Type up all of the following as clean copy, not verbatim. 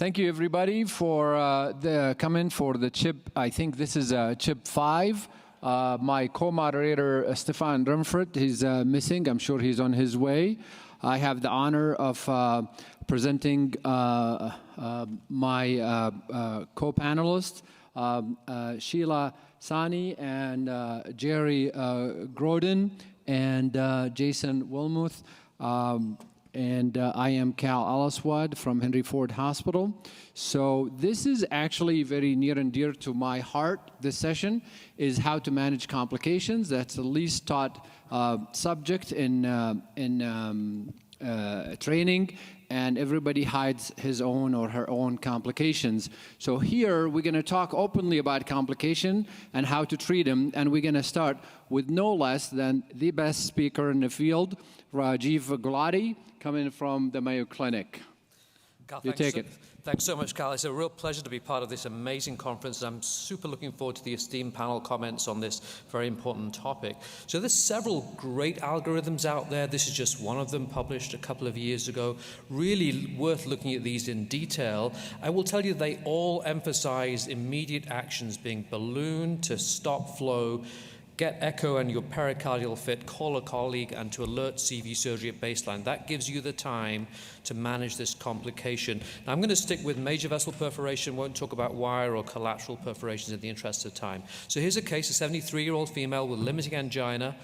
Thank you, everybody, for coming for the CHIP. I think this is CHIP 5. My co-moderator, Stefan Rumford, he's missing. I'm sure he's on his way. I have the honor of presenting my co-panelists, Sheila Sani and Jerry Grodin and Jason Wilmuth. And I am Cal Alaswad from Henry Ford Hospital. So this is actually very near and dear to my heart. This session is how to manage complications. That's the least taught subject in training, and everybody hides his own or her own complications. So here we're going to talk openly about complication and how to treat them, and we're going to start with no less than the best speaker in the field, Rajiv Gulati, coming from the Mayo Clinic. Cal, you take it. Thanks so much, Cal. It's a real pleasure to be part of this amazing conference. I'm super looking forward to the esteemed panel comments on this very important topic. So there's several great algorithms out there. This is just one of them, published a couple of years ago. Really worth looking at these in detail. I will tell you they all emphasize immediate actions, being balloon to stop flow, get echo and your pericardial fit, call a colleague, and to alert CV surgery at baseline. That gives you the time to manage this complication. Now, I'm going to stick with major vessel perforation, won't talk about wire or collateral perforations in the interest of time. So here's a case, a 73-year-old female with limiting angina,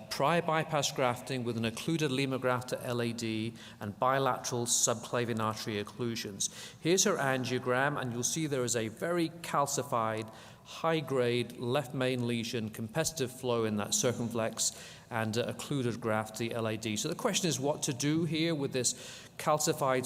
prior bypass grafting with an occluded lemur graft to LAD and bilateral subclavian artery occlusions. Here's her angiogram, and you'll see there is a very calcified, high-grade left main lesion, competitive flow in that circumflex, and occluded graft, the LAD. So the question is what to do here with this calcified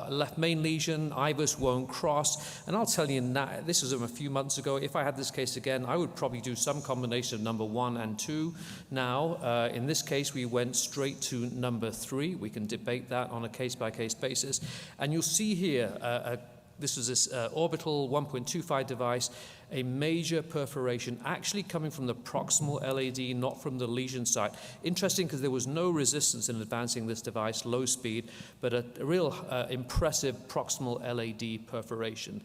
left main lesion. IVUS won't cross. And I'll tell you now, this was a few months ago. If I had this case again, I would probably do some combination of number 1 and 2. Now, in this case, we went straight to number 3. We can debate that on a case-by-case basis. And you'll see here, this was this orbital 1.25 device, a major perforation actually coming from the proximal LAD, not from the lesion site. Interesting because there was no resistance in advancing this device, low speed, but a real impressive proximal LAD perforation.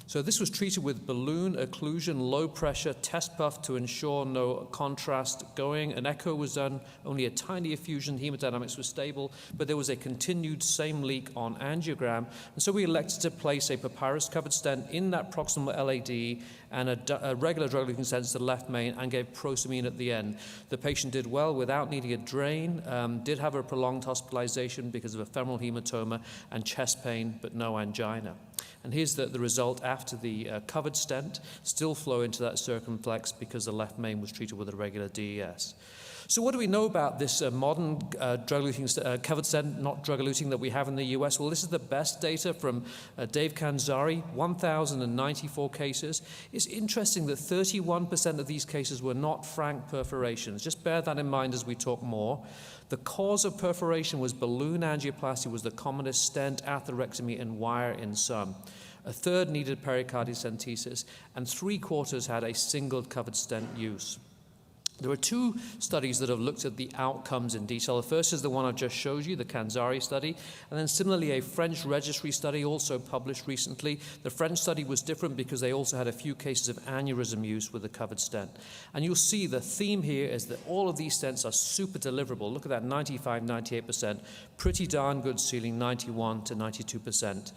So this was treated with balloon occlusion, low pressure, test puff to ensure no contrast going. An echo was done, only a tiny effusion, hemodynamics was stable, but there was a continued same leak on angiogram. And so we elected to place a papyrus-covered stent in that proximal LAD and a regular drug-eluting stent to the left main and gave prosamine at the end. The patient did well without needing a drain, did have a prolonged hospitalization because of a femoral hematoma and chest pain, but no angina. And here's the result after the covered stent, still flow into that circumflex because the left main was treated with a regular DES. So what do we know about this modern drug-eluting covered stent, not drug-eluting, that we have in the US? Well, this is the best data from Dave Kanzari, 1,094 cases. It's interesting that 31% of these cases were not frank perforations. Just bear that in mind as we talk more. The cause of perforation was balloon angioplasty, was the commonest, stent, atherectomy, and wire in some. A third needed pericardiocentesis, and 3/4 had a single covered stent use. There are 2 studies that have looked at the outcomes in detail. The first is the one I just showed you, the Kanzari study, and then similarly a French registry study also published recently. The French study was different because they also had a few cases of aneurysm use with a covered stent. And you'll see the theme here is that all of these stents are super deliverable. Look at that, 95, 98%. Pretty darn good ceiling, 91 to 92%.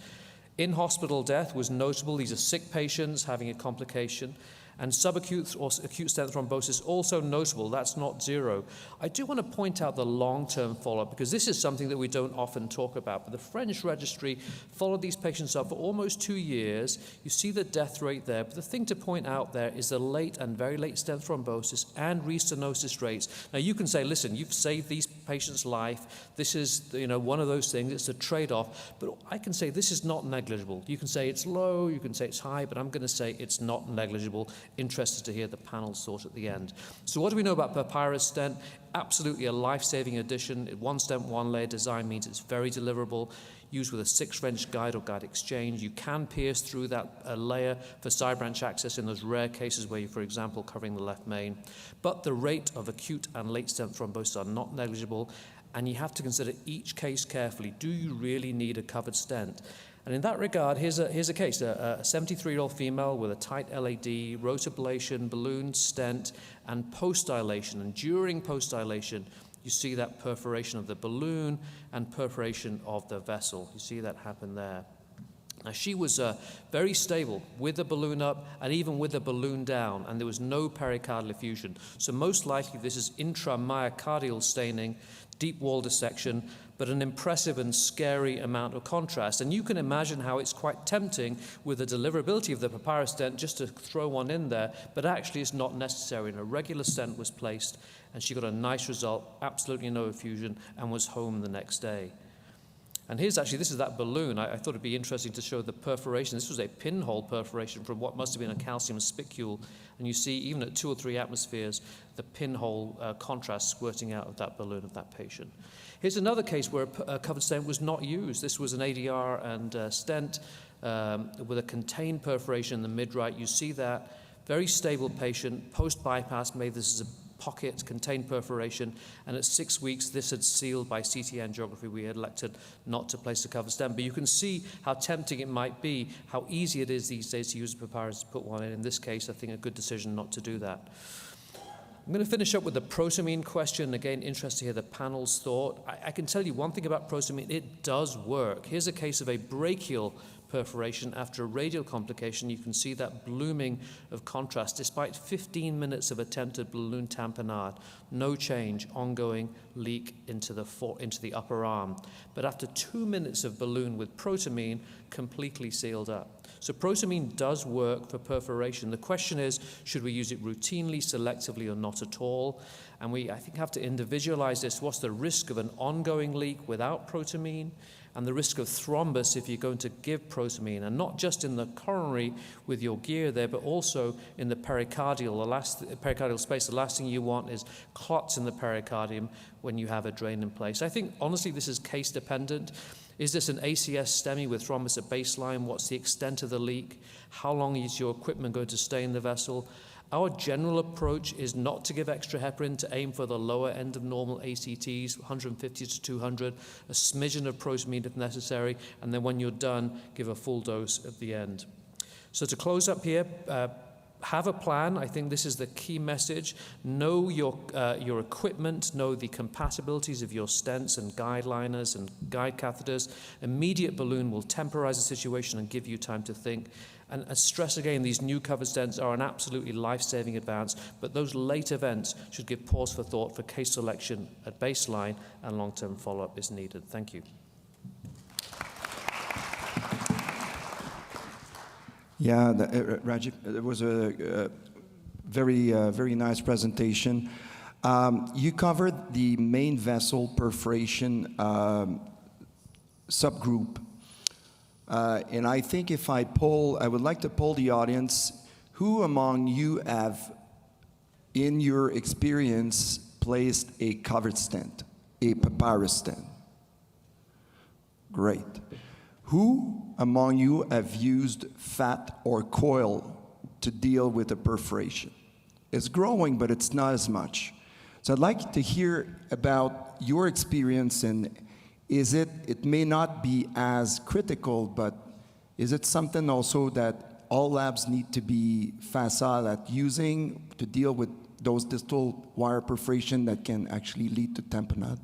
In-hospital death was notable. These are sick patients having a complication. And subacute or acute stent thrombosis also notable. That's not 0. I do want to point out the long-term follow-up because this is something that we don't often talk about. But the French registry followed these patients up for almost 2 years. You see the death rate there. But the thing to point out there is the late and very late stent thrombosis and restenosis rates. Now you can say, listen, you've saved these patients' life. This is one of those things. It's a trade-off. But I can say this is not negligible. You can say it's low. You can say it's high. But I'm going to say it's not negligible. Interested to hear the panel's thought at the end. So what do we know about papyrus stent? Absolutely a life-saving addition. 1 stent, 1 layer design means it's very deliverable. Used with a 6-French guide or guide exchange. You can pierce through that layer for side branch access in those rare cases where you're, for example, covering the left main. But the rate of acute and late stent thrombosis are not negligible, and you have to consider each case carefully. Do you really need a covered stent? And in that regard, here's a case, a 73-year-old female with a tight LAD, rotablation, balloon, stent, and post-dilation. And during post-dilation, you see that perforation of the balloon and perforation of the vessel. You see that happen there. Now, she was very stable with the balloon up and even with the balloon down, and there was no pericardial effusion. So most likely this is intramyocardial staining, deep wall dissection, but an impressive and scary amount of contrast. And you can imagine how it's quite tempting with the deliverability of the papyrus stent just to throw one in there, but actually it's not necessary. And a regular stent was placed, and she got a nice result, absolutely no effusion, and was home the next day. And here's actually, this is that balloon. I thought it'd be interesting to show the perforation. This was a pinhole perforation from what must have been a calcium spicule. And you see, even at 2 or 3 atmospheres, the pinhole contrast squirting out of that balloon of that patient. Here's another case where a covered stent was not used. This was an ADR and stent with a contained perforation in the mid-right. You see that. Very stable patient, post-bypass, made this as a pocket, contained perforation, and at 6 weeks, this had sealed by CT angiography. We had elected not to place a covered stent, but you can see how tempting it might be, how easy it is these days to use a papyrus to put one in. In this case, I think a good decision not to do that. I'm going to finish up with the protamine question. Again, interested to hear the panel's thought. I can tell you one thing about protamine, it does work. Here's a case of a brachial perforation after a radial complication. You can see that blooming of contrast despite 15 minutes of attempted balloon tamponade. No change, ongoing leak into the upper arm. But after 2 minutes of balloon with protamine, completely sealed up. So protamine does work for perforation. The question is, should we use it routinely, selectively, or not at all? And we, I think, have to individualize this. What's the risk of an ongoing leak without protamine? And the risk of thrombus if you're going to give protamine, and not just in the coronary with your gear there, but also in the pericardial space. The last thing you want is clots in the pericardium when you have a drain in place. I think, honestly, this is case dependent. Is this an ACS STEMI with thrombus at baseline? What's the extent of the leak? How long is your equipment going to stay in the vessel? Our general approach is not to give extra heparin, to aim for the lower end of normal ACTs, 150 to 200, a smidgen of protamine if necessary, and then when you're done, give a full dose at the end. So to close up here, have a plan. I think this is the key message. Know your equipment, know the compatibilities of your stents and guide liners and guide catheters. Immediate balloon will temporize the situation and give you time to think. And stress again, these new covered stents are an absolutely life-saving advance, but those late events should give pause for thought for case selection at baseline, and long-term follow-up is needed. Thank you. Yeah, Rajiv, it was a very nice presentation. You covered the main vessel perforation subgroup. And I think if I would like to poll the audience, who among you have, in your experience, placed a covered stent, a papyrus stent? Great. Who among you have used fat or coil to deal with a perforation? It's growing, but it's not as much. So I'd like to hear about your experience, and it may not be as critical, but is it something also that all labs need to be facile at using to deal with those distal wire perforation that can actually lead to tamponade?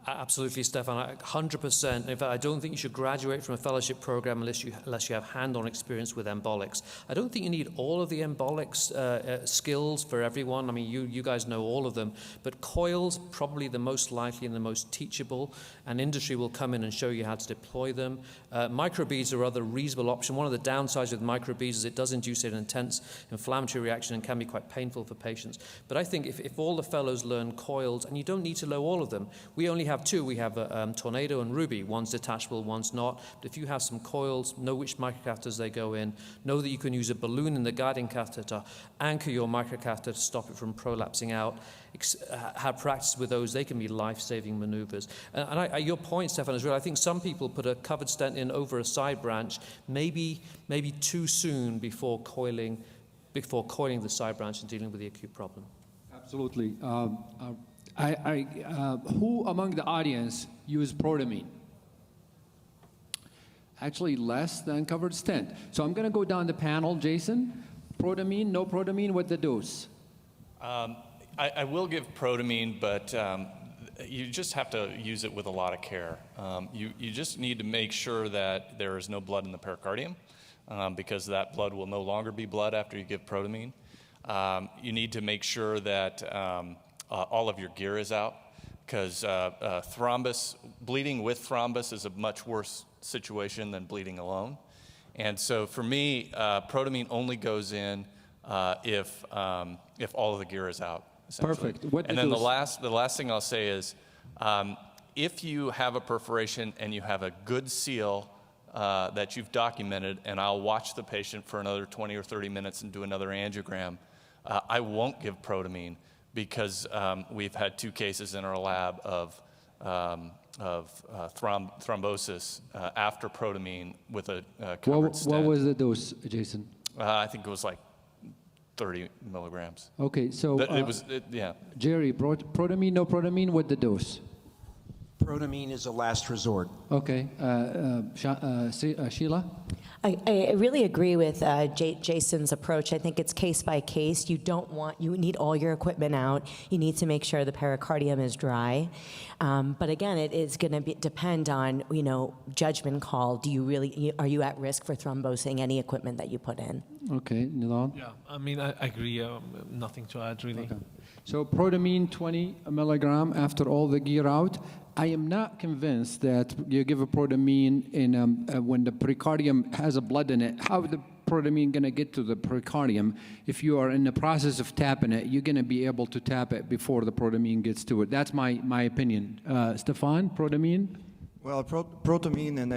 Absolutely, Stefan, 100%. In fact, I don't think you should graduate from a fellowship program unless you have hand-on experience with embolics. I don't think you need all of the embolics skills for everyone. I mean, you guys know all of them, but coils probably the most likely and the most teachable, and industry will come in and show you how to deploy them. Microbeads are other reasonable option. One of the downsides with microbeads is it does induce an intense inflammatory reaction and can be quite painful for patients. But I think if all the fellows learn coils, and you don't need to know all of them, we only have two. We have Tornado and Ruby. One's detachable, one's not. But if you have some coils, know which microcatheters they go in, know that you can use a balloon in the guiding catheter to anchor your microcatheter to stop it from prolapsing out. Have practice with those. They can be life-saving maneuvers. And your point, Stefan, is real. I think some people put a covered stent in over a side branch, maybe too soon before coiling the side branch and dealing with the acute problem. Absolutely. Who among the audience use protamine? actually less than covered stent. So I'm going to go down the panel. Jason, protamine, no protamine, what the dose? I will give protamine, but you just have to use it with a lot of care. You just need to make sure that there is no blood in the pericardium, because that blood will no longer be blood after you give protamine. You need to make sure that all of your gear is out, because bleeding with thrombus is a much worse situation than bleeding alone. And so for me, protamine only goes in if all of the gear is out. Perfect. And then the last thing I'll say is, if you have a perforation and you have a good seal that you've documented, and I'll watch the patient for another 20 or 30 minutes and do another angiogram, I won't give protamine, because we've had 2 cases in our lab of thrombosis after protamine with a covered stent. What was the dose, Jason? I think it was like 30 milligrams. Okay, so yeah. Jerry, protamine, no protamine, what the dose? Protamine is a last resort. Okay, Sheila? I really agree with Jason's approach. I think it's case by case. You need all your equipment out. You need to make sure the pericardium is dry. But again, it is going to depend on, judgment call. Are you at risk for thrombosing any equipment that you put in? Okay, Nilan? Yeah, I mean, I agree. Nothing to add, really. Okay. So protamine 20 milligram after all the gear out. I am not convinced that you give a protamine when the pericardium has a blood in it. How the protamine going to get to the pericardium? If you are in the process of tapping it, you're going to be able to tap it before the protamine gets to it. That's my opinion. Stefan, protamine? Well, protamine, and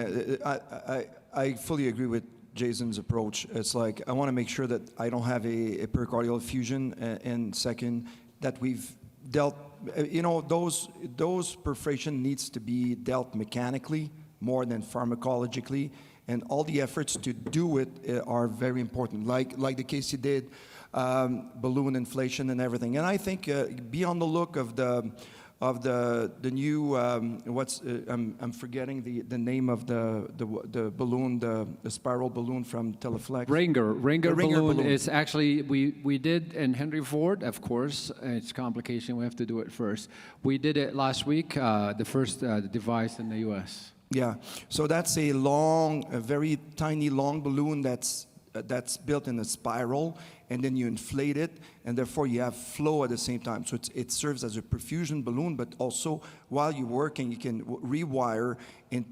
I fully agree with Jason's approach. It's like, I want to make sure that I don't have a pericardial effusion, and second, that we've dealt, those perforation needs to be dealt mechanically more than pharmacologically, and all the efforts to do it are very important, like the case you did, balloon inflation and everything. And I think be on the look of the new I'm forgetting the name of the balloon, the spiral balloon from Teleflex. Ringer balloon is actually, we did in Henry Ford, of course. It's complication, we have to do it first. We did it last week, the first device in the US. Yeah, so that's a very tiny long balloon that's built in a spiral, and then you inflate it, and therefore you have flow at the same time. So it serves as a perfusion balloon, but also while you're working, you can rewire and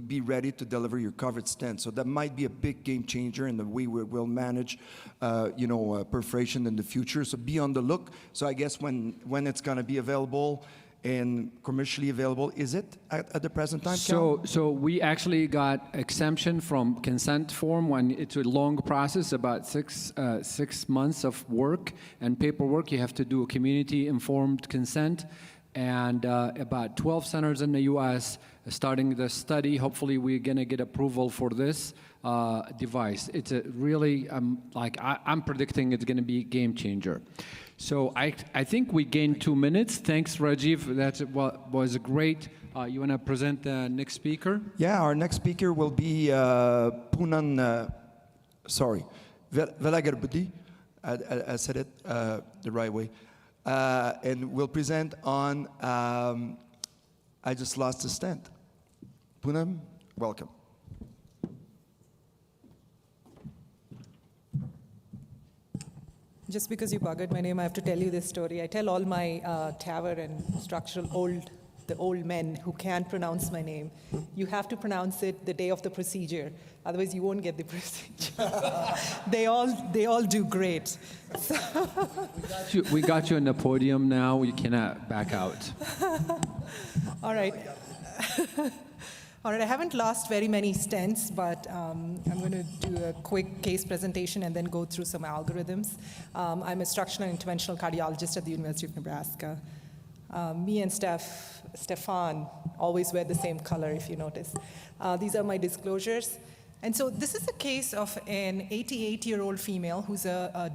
be ready to deliver your covered stent. So that might be a big game changer in the way we will manage, perforation in the future. So be on the look. So I guess when it's going to be available and commercially available, is it at the present time? So we actually got exemption from consent form when it's a long process, about 6 months of work and paperwork. You have to do a community-informed consent, and about 12 centers in the U.S. starting the study. Hopefully, we're going to get approval for this device. It's a really, I'm predicting it's going to be a game changer. So I think we gained 2 minutes. Thanks, Rajiv. That was great. You want to present the next speaker? Yeah, our next speaker will be Poonam, Velagapudi. I said it the right way. And we'll present on I Just Lost a Stent. Poonam, welcome. Just because you buggered my name, I have to tell you this story. I tell all my TAVR and structural the old men who can't pronounce my name, you have to pronounce it the day of the procedure. Otherwise, you won't get the procedure. They all do great. So We got you on the podium now. You cannot back out. all right. All right, I haven't lost very many stents, but I'm going to do a quick case presentation and then go through some algorithms. I'm a structural and interventional cardiologist at the University of Nebraska. Me and Stefan always wear the same color, if you notice. These are my disclosures. And so this is a case of an 88-year-old female who's a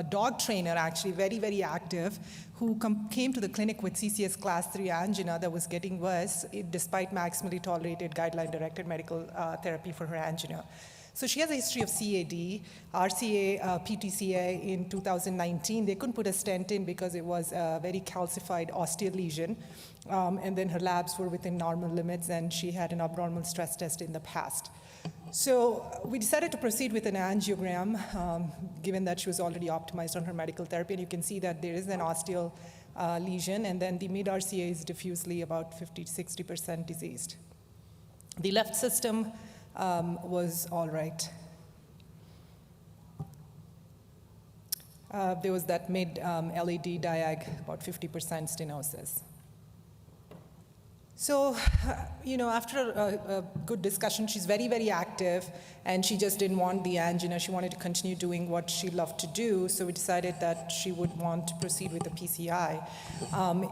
dog trainer, actually, very, very active, who came to the clinic with CCS class 3 angina that was getting worse despite maximally tolerated guideline-directed medical therapy for her angina. So she has a history of CAD, RCA, PTCA in 2019. They couldn't put a stent in because it was a very calcified osteal lesion. And then her labs were within normal limits, and she had an abnormal stress test in the past. So we decided to proceed with an angiogram, given that she was already optimized on her medical therapy. And you can see that there is an osteal lesion, and then the mid-RCA is diffusely about 50 to 60% diseased. The left system was all right. There was that mid-LED diag, about 50% stenosis. So, after a good discussion, she's very, very active, and she just didn't want the angina. She wanted to continue doing what she loved to do, so we decided that she would want to proceed with the PCI.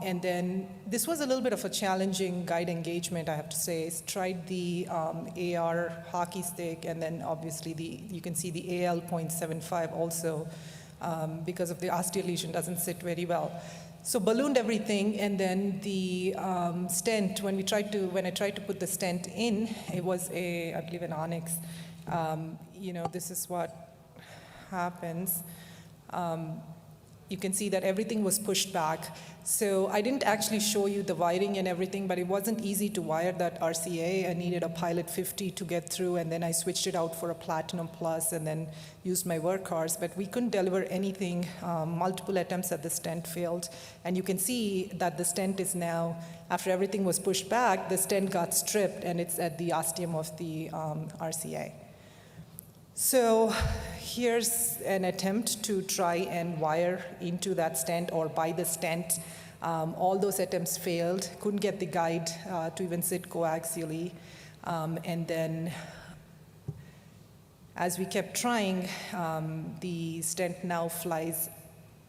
And then this was a little bit of a challenging guide engagement, I have to say. Tried the AR hockey stick, and then obviously you can see the AL 0.75 also, because of the osteal lesion doesn't sit very well. So ballooned everything, and then the stent, when I tried to put the stent in, it was I believe an onyx. This is what happens. You can see that everything was pushed back. So I didn't actually show you the wiring and everything, but it wasn't easy to wire that RCA. I needed a Pilot 50 to get through, and then I switched it out for a Platinum Plus and then used my workhorse, but we couldn't deliver anything. Multiple attempts at the stent failed. And you can see that the stent is now, after everything was pushed back, the stent got stripped, and it's at the ostium of the RCA. So here's an attempt to try and wire into that stent or by the stent. All those attempts failed. Couldn't get the guide to even sit coaxially. And then as we kept trying, the stent now flies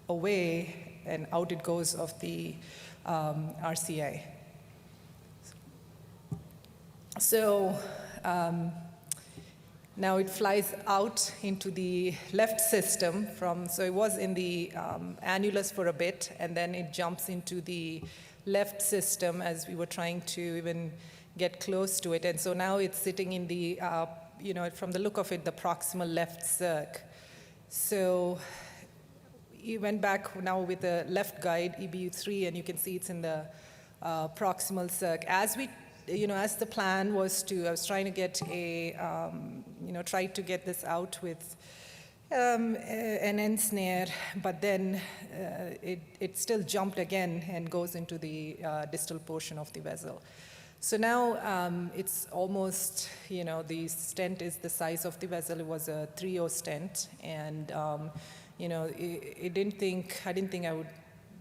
away, and out it goes of the RCA. So now it flies out into the left system so it was in the annulus for a bit, and then it jumps into the left system as we were trying to even get close to it. And so now it's sitting in the, from the look of it, the proximal left circ. So he went back now with the left guide, EBU3, and you can see it's in the proximal circ. As the plan was I was trying to get tried to get this out with an end snare, but then it still jumped again and goes into the distal portion of the vessel. So now it's almost, the stent is the size of the vessel. It was a 3.0 stent, and I didn't think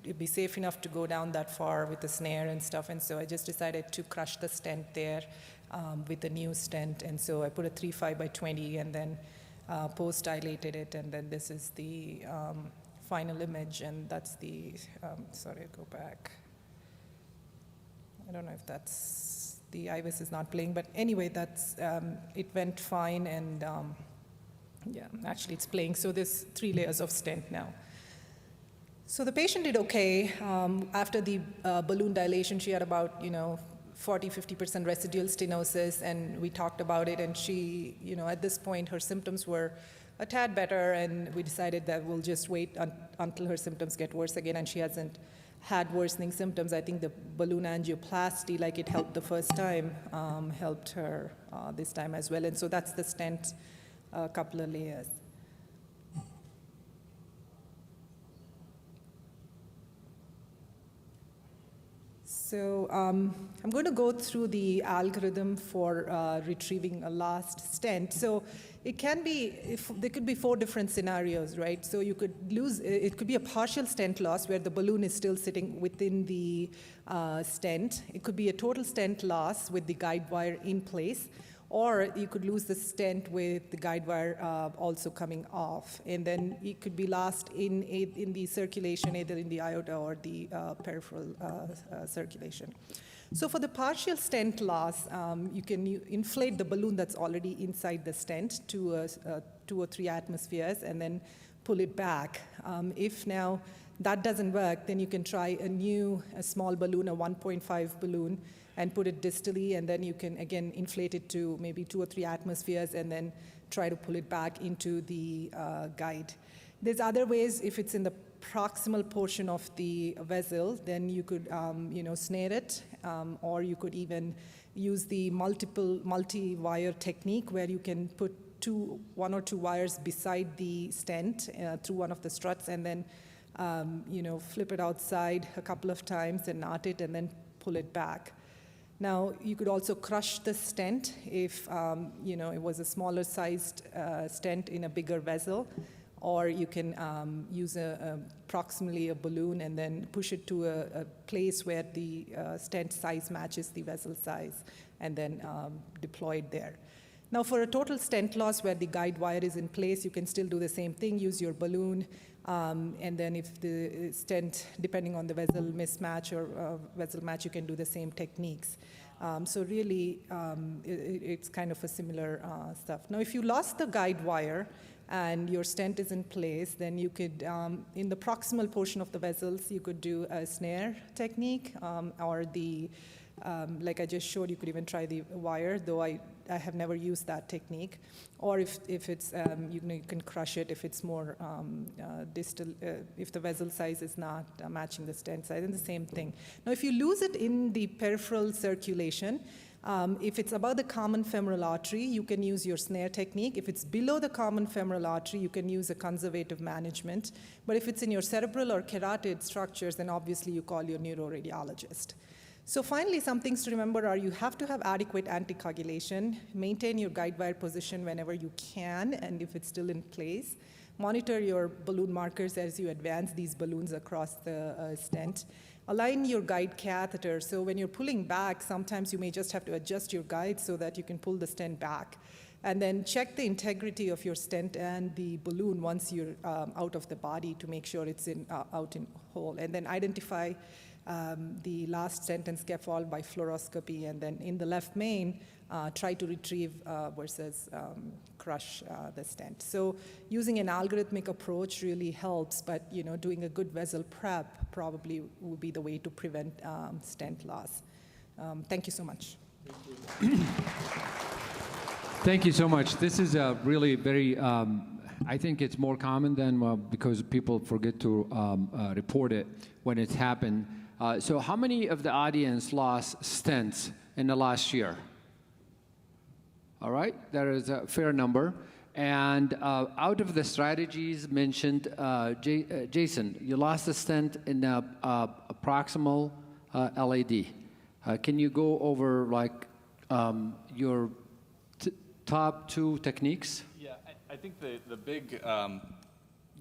it'd be safe enough to go down that far with the snare and stuff, and so I just decided to crush the stent there with a new stent. And so I put a 3.5 by 20 and then post-dilated it, and then this is the final image, and that's the, sorry, I'll go back. I don't know if that's, the IVIS is not playing, but anyway, that's, it went fine, and yeah, actually it's playing. So there's 3 layers of stent now. So the patient did okay. After the balloon dilation, she had about, 40-50% residual stenosis, and we talked about it, and she, at this point, her symptoms were a tad better, and we decided that we'll just wait until her symptoms get worse again, and she hasn't had worsening symptoms. I think the balloon angioplasty, like it helped the first time, helped her this time as well, and so that's the stent, a couple of layers. So I'm going to go through the algorithm for retrieving a last stent. So it can be, there could be 4 different scenarios, right? So you could lose, it could be a partial stent loss where the balloon is still sitting within the stent. It could be a total stent loss with the guide wire in place. Or you could lose the stent with the guide wire also coming off. And then it could be lost in the circulation, either in the aorta or the peripheral circulation. So for the partial stent loss, you can inflate the balloon that's already inside the stent to 2 or 3 atmospheres, and then pull it back. If now that doesn't work, then you can try a small balloon, a 1.5 balloon, and put it distally, and then you can, again, inflate it to maybe 2 or 3 atmospheres, and then try to pull it back into the guide. There's other ways. If it's in the proximal portion of the vessel, then you could snare it, or you could even use the multi-wire technique, where you can put 1 or 2 wires beside the stent through one of the struts, and then flip it outside a couple of times and knot it, and then pull it back. Now, you could also crush the stent if it was a smaller sized stent in a bigger vessel, or you can use proximally a balloon and then push it to a place where the stent size matches the vessel size, and then deploy it there. Now, for a total stent loss where the guide wire is in place, you can still do the same thing, use your balloon, and then if the stent, depending on the vessel mismatch or vessel match, you can do the same techniques. So really, it's kind of a similar stuff. Now, if you lost the guide wire and your stent is in place, then you could, in the proximal portion of the vessels, you could do a snare technique, or the, like I just showed, you could even try the wire, though I have never used that technique. Or if it's, you can crush it if it's more distal, if the vessel size is not matching the stent size, and the same thing. Now, if you lose it in the peripheral circulation, if it's above the common femoral artery, you can use your snare technique. If it's below the common femoral artery, you can use a conservative management. But if it's in your cerebral or carotid structures, then obviously you call your neuroradiologist. So finally, some things to remember are you have to have adequate anticoagulation, maintain your guide wire position whenever you can, and if it's still in place. Monitor your balloon markers as you advance these balloons across the stent. Align your guide catheter, so when you're pulling back, sometimes you may just have to adjust your guide so that you can pull the stent back. And then check the integrity of your stent and the balloon once you're out of the body to make sure it's out in whole. And then identify the last stent and scaffold by fluoroscopy, and then in the left main, try to retrieve versus crush the stent. So using an algorithmic approach really helps, but doing a good vessel prep probably would be the way to prevent stent loss. Thank you so much. Thank you so much. This is a really very, I think it's more common than because people forget to report it when it's happened. So how many of the audience lost stents in the last year? All right, there is a fair number. And out of the strategies mentioned, Jason, you lost a stent in a proximal LAD. Can you go over like your top 2 techniques? Yeah, I think the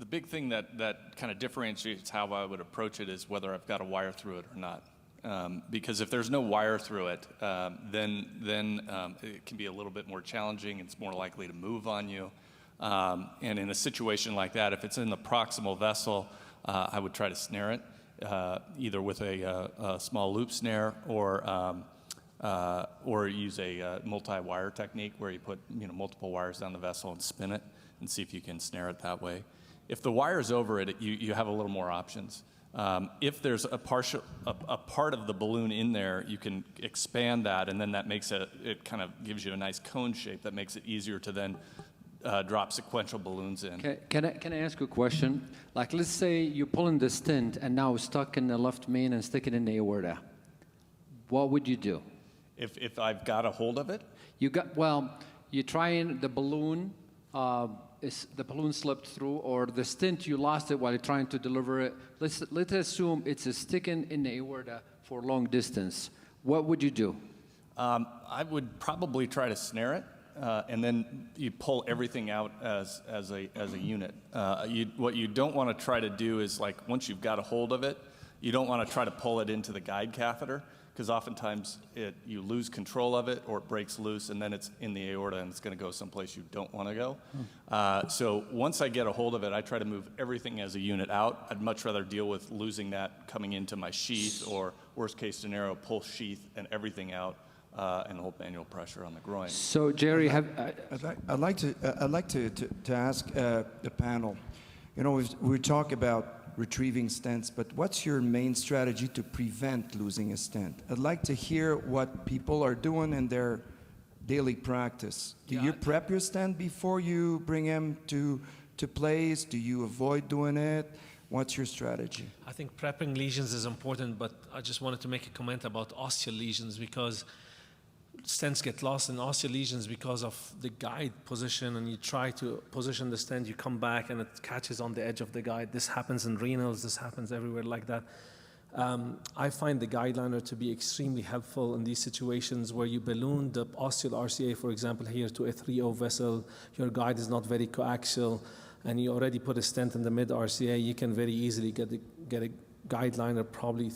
big thing that kind of differentiates how I would approach it is whether I've got a wire through it or not. Because if there's no wire through it, then it can be a little bit more challenging. It's more likely to move on you. And in a situation like that, if it's in the proximal vessel, I would try to snare it, either with a small loop snare or use a multi-wire technique where you put multiple wires down the vessel and spin it and see if you can snare it that way. If the wire's over it, you have a little more options. If there's a part of the balloon in there, you can expand that, and then that makes it kind of gives you a nice cone shape that makes it easier to then drop sequential balloons in. Can I ask you a question? Like, let's say you're pulling the stent and now stuck in the left main and stick it in the aorta. What would you do? If I've got a hold of it? You try in the balloon, the balloon slipped through, or the stent, you lost it while you're trying to deliver it. Let's assume it's sticking in the aorta for long distance. What would you do? I would probably try to snare it, and then you pull everything out as a unit. What you don't want to try to do is, like, once you've got a hold of it, you don't want to try to pull it into the guide catheter, because oftentimes you lose control of it, or it breaks loose, and then it's in the aorta and it's going to go someplace you don't want to go. So once I get a hold of it, I try to move everything as a unit out. I'd much rather deal with losing that coming into my sheath, or worst case scenario, pull sheath and everything out and hold manual pressure on the groin. So Jerry, I'd like to ask the panel. You know, we talk about retrieving stents, but what's your main strategy to prevent losing a stent? I'd like to hear what people are doing in their daily practice. Do you prep your stent before you bring him to place? Do you avoid doing it? What's your strategy? I think prepping lesions is important, but I just wanted to make a comment about osteal lesions, because stents get lost in osteal lesions because of the guide position, and you try to position the stent, you come back and it catches on the edge of the guide. This happens in renals, this happens everywhere like that. I find the guide liner to be extremely helpful in these situations where you balloon the osteal RCA, for example, here to a 3O vessel, your guide is not very coaxial, and you already put a stent in the mid RCA, you can very easily get a guide liner, probably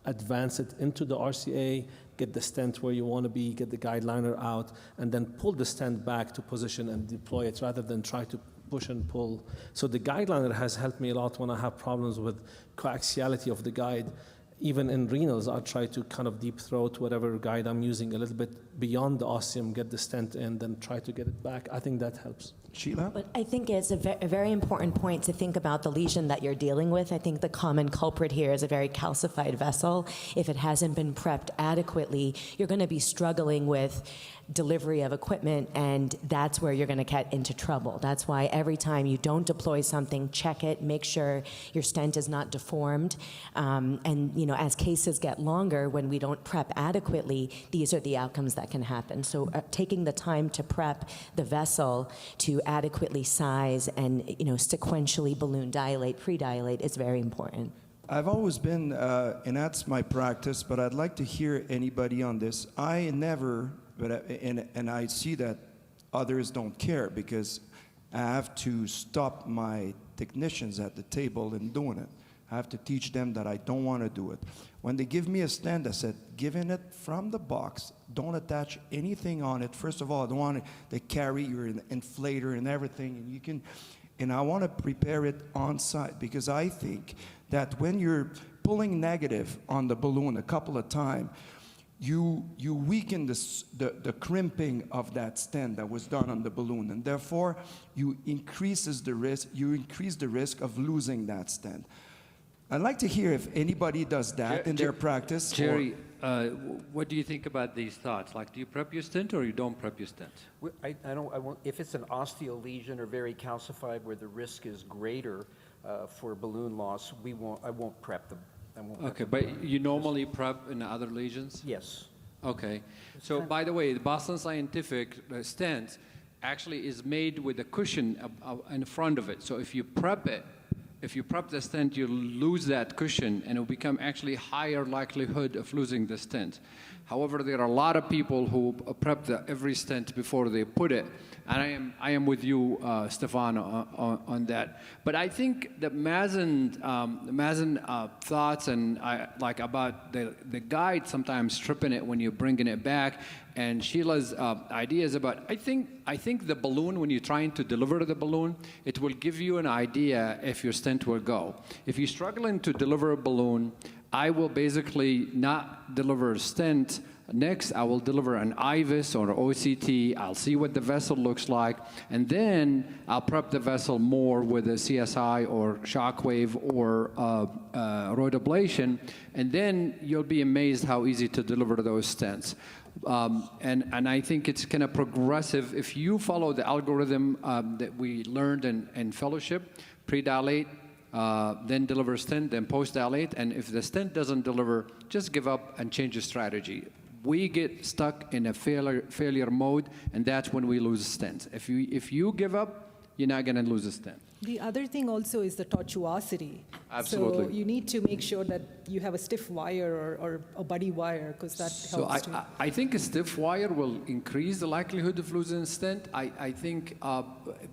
advance it into the RCA, get the stent where you want to be, get the guide liner out, and then pull the stent back to position and deploy it rather than try to push and pull. So the guide liner has helped me a lot when I have problems with coaxiality of the guide. Even in renals, I'll try to kind of deep throat whatever guide I'm using a little bit beyond the ostium, get the stent in, then try to get it back. I think that helps. Sheila? But I think it's a very important point to think about the lesion that you're dealing with. I think the common culprit here is a very calcified vessel. If it hasn't been prepped adequately, you're going to be struggling with delivery of equipment, and that's where you're going to get into trouble. That's why every time you don't deploy something, check it, make sure your stent is not deformed. And you know, as cases get longer, when we don't prep adequately, these are the outcomes that can happen. So taking the time to prep the vessel to adequately size and sequentially balloon dilate, pre-dilate is very important. I've always been, and that's my practice, but I'd like to hear anybody on this. I never, and I see that others don't care because I have to stop my technicians at the table in doing it. I have to teach them that I don't want to do it. When they give me a stent, I said, giving it from the box, don't attach anything on it. First of all, I don't want to carry your inflator and everything, and I want to prepare it on site because I think that when you're pulling negative on the balloon a couple of times, you weaken the crimping of that stent that was done on the balloon, and therefore you increase the risk of losing that stent. I'd like to hear if anybody does that in their practice. Jerry, what do you think about these thoughts? Like, do you prep your stent or you don't prep your stent? I won't, if it's an osteal lesion or very calcified where the risk is greater for balloon loss, I won't prep them. Okay, but you normally prep in other lesions? Yes. Okay. So, by the way, the Boston Scientific stent actually is made with a cushion in front of it. So if you prep the stent, you lose that cushion, and it will become actually higher likelihood of losing the stent. However, there are a lot of people who prep every stent before they put it, and I am with you, Stefano, on that. But I think the Mazen thoughts and like about the guide sometimes stripping it when you're bringing it back, and Sheila's ideas about I think the balloon, when you're trying to deliver the balloon, it will give you an idea if your stent will go. If you're struggling to deliver a balloon, I will basically not deliver a stent. Next, I will deliver an IVUS or OCT. I'll see what the vessel looks like, and then I'll prep the vessel more with a CSI or shockwave or roid ablation, and then you'll be amazed how easy to deliver those stents. And I think it's kind of progressive. If you follow the algorithm that we learned in fellowship, pre-dilate, then deliver stent, then post-dilate, and if the stent doesn't deliver, just give up and change your strategy. We get stuck in a failure mode, and that's when we lose stents. If you give up, you're not going to lose a stent. The other thing also is the tortuosity. Absolutely. So you need to make sure that you have a stiff wire or a buddy wire, because that helps too. I think a stiff wire will increase the likelihood of losing a stent. I think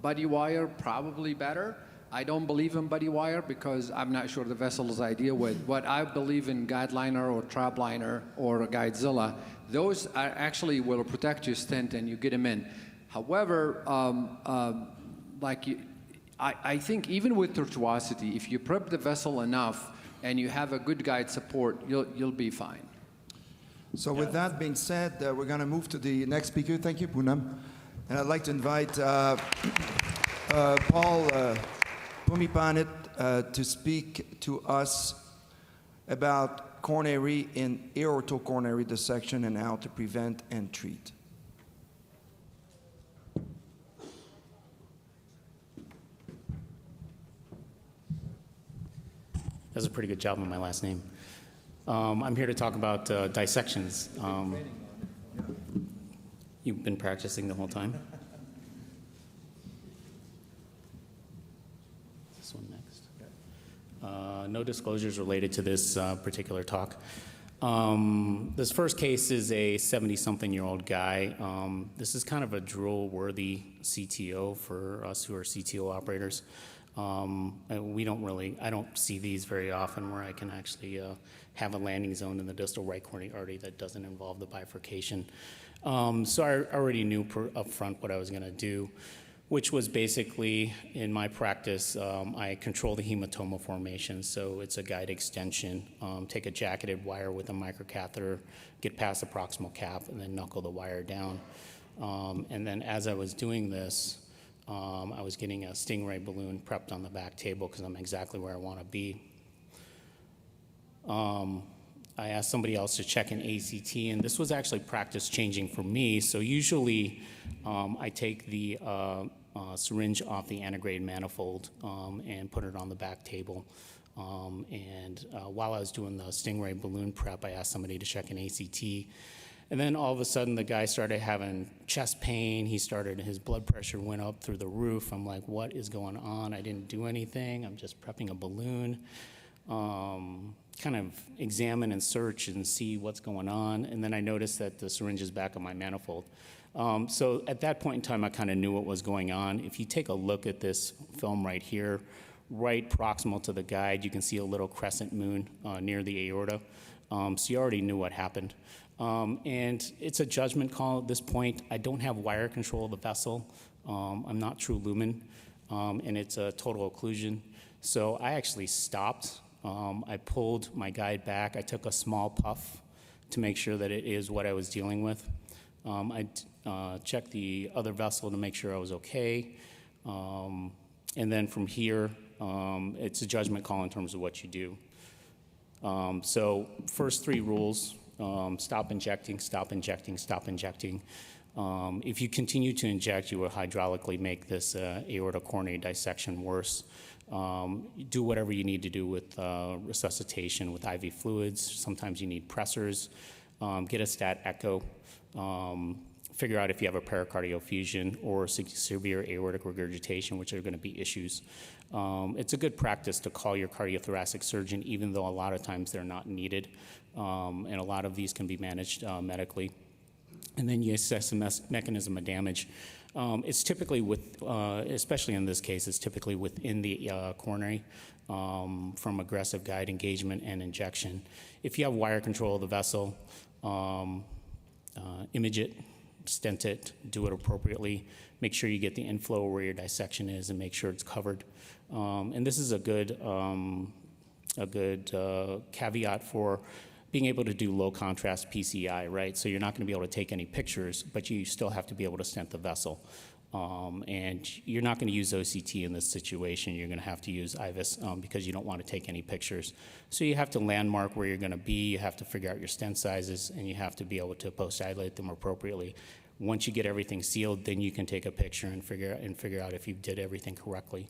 buddy wire probably better. I don't believe in buddy wire because I'm not sure the vessel is ideal with. What I believe in guide liner or trap liner or a guidezilla, those are actually will protect your stent and you get them in. However, I think even with tortuosity, if you prep the vessel enough and you have a good guide support, you'll be fine. So with that being said, we're going to move to the next speaker. Thank you, Poonam. And I'd like to invite Paul Poommipanit to speak to us about coronary and aortocoronary dissection and how to prevent and treat. That's a pretty good job on my last name. I'm here to talk about dissections. You've been practicing the whole time? This one next. No disclosures related to this particular talk. This first case is a 70-something-year-old guy. This is kind of a drool-worthy CTO for us who are CTO operators. And I don't see these very often where I can actually have a landing zone in the distal right coronary artery that doesn't involve the bifurcation. So I already knew up front what I was going to do, which was basically, in my practice, I control the hematoma formation. So it's a guide extension. Take a jacketed wire with a microcatheter, get past the proximal cap, and then knuckle the wire down. And then as I was doing this, I was getting a Stingray balloon prepped on the back table because I'm exactly where I want to be. I asked somebody else to check an ACT, and this was actually practice changing for me. So usually I take the syringe off the antegrade manifold and put it on the back table. While I was doing the Stingray balloon prep, I asked somebody to check an ACT. And then all of a sudden, the guy started having chest pain. His blood pressure went up through the roof. I'm like, what is going on? I didn't do anything. I'm just prepping a balloon. Kind of examine and search and see what's going on. And then I noticed that the syringe is back on my manifold. So at that point in time, I kind of knew what was going on. If you take a look at this film right here, right proximal to the guide, you can see a little crescent moon near the aorta. So you already knew what happened. And it's a judgment call at this point. I don't have wire control of the vessel. I'm not true lumen, and it's a total occlusion. So I actually stopped. I pulled my guide back. I took a small puff to make sure that it is what I was dealing with. I checked the other vessel to make sure I was okay. And then from here, it's a judgment call in terms of what you do. So first three rules. Stop injecting, stop injecting, stop injecting. If you continue to inject, you will hydraulically make this aortocoronary dissection worse. Do whatever you need to do with resuscitation with IV fluids. Sometimes you need pressors. Get a stat echo. Figure out if you have a pericardial effusion or severe aortic regurgitation, which are going to be issues. It's a good practice to call your cardiothoracic surgeon, even though a lot of times they're not needed. And a lot of these can be managed medically. And then you assess the mechanism of damage. It's typically especially in this case, it's typically within the coronary from aggressive guide engagement and injection. If you have wire control of the vessel, image it, stent it, do it appropriately. Make sure you get the inflow where your dissection is and make sure it's covered. And this is a good caveat for being able to do low contrast PCI, right? So you're not going to be able to take any pictures, but you still have to be able to stent the vessel. And you're not going to use OCT in this situation. You're going to have to use IVUS because you don't want to take any pictures. So you have to landmark where you're going to be. You have to figure out your stent sizes, and you have to be able to post-dilate them appropriately. Once you get everything sealed, then you can take a picture and figure out if you did everything correctly.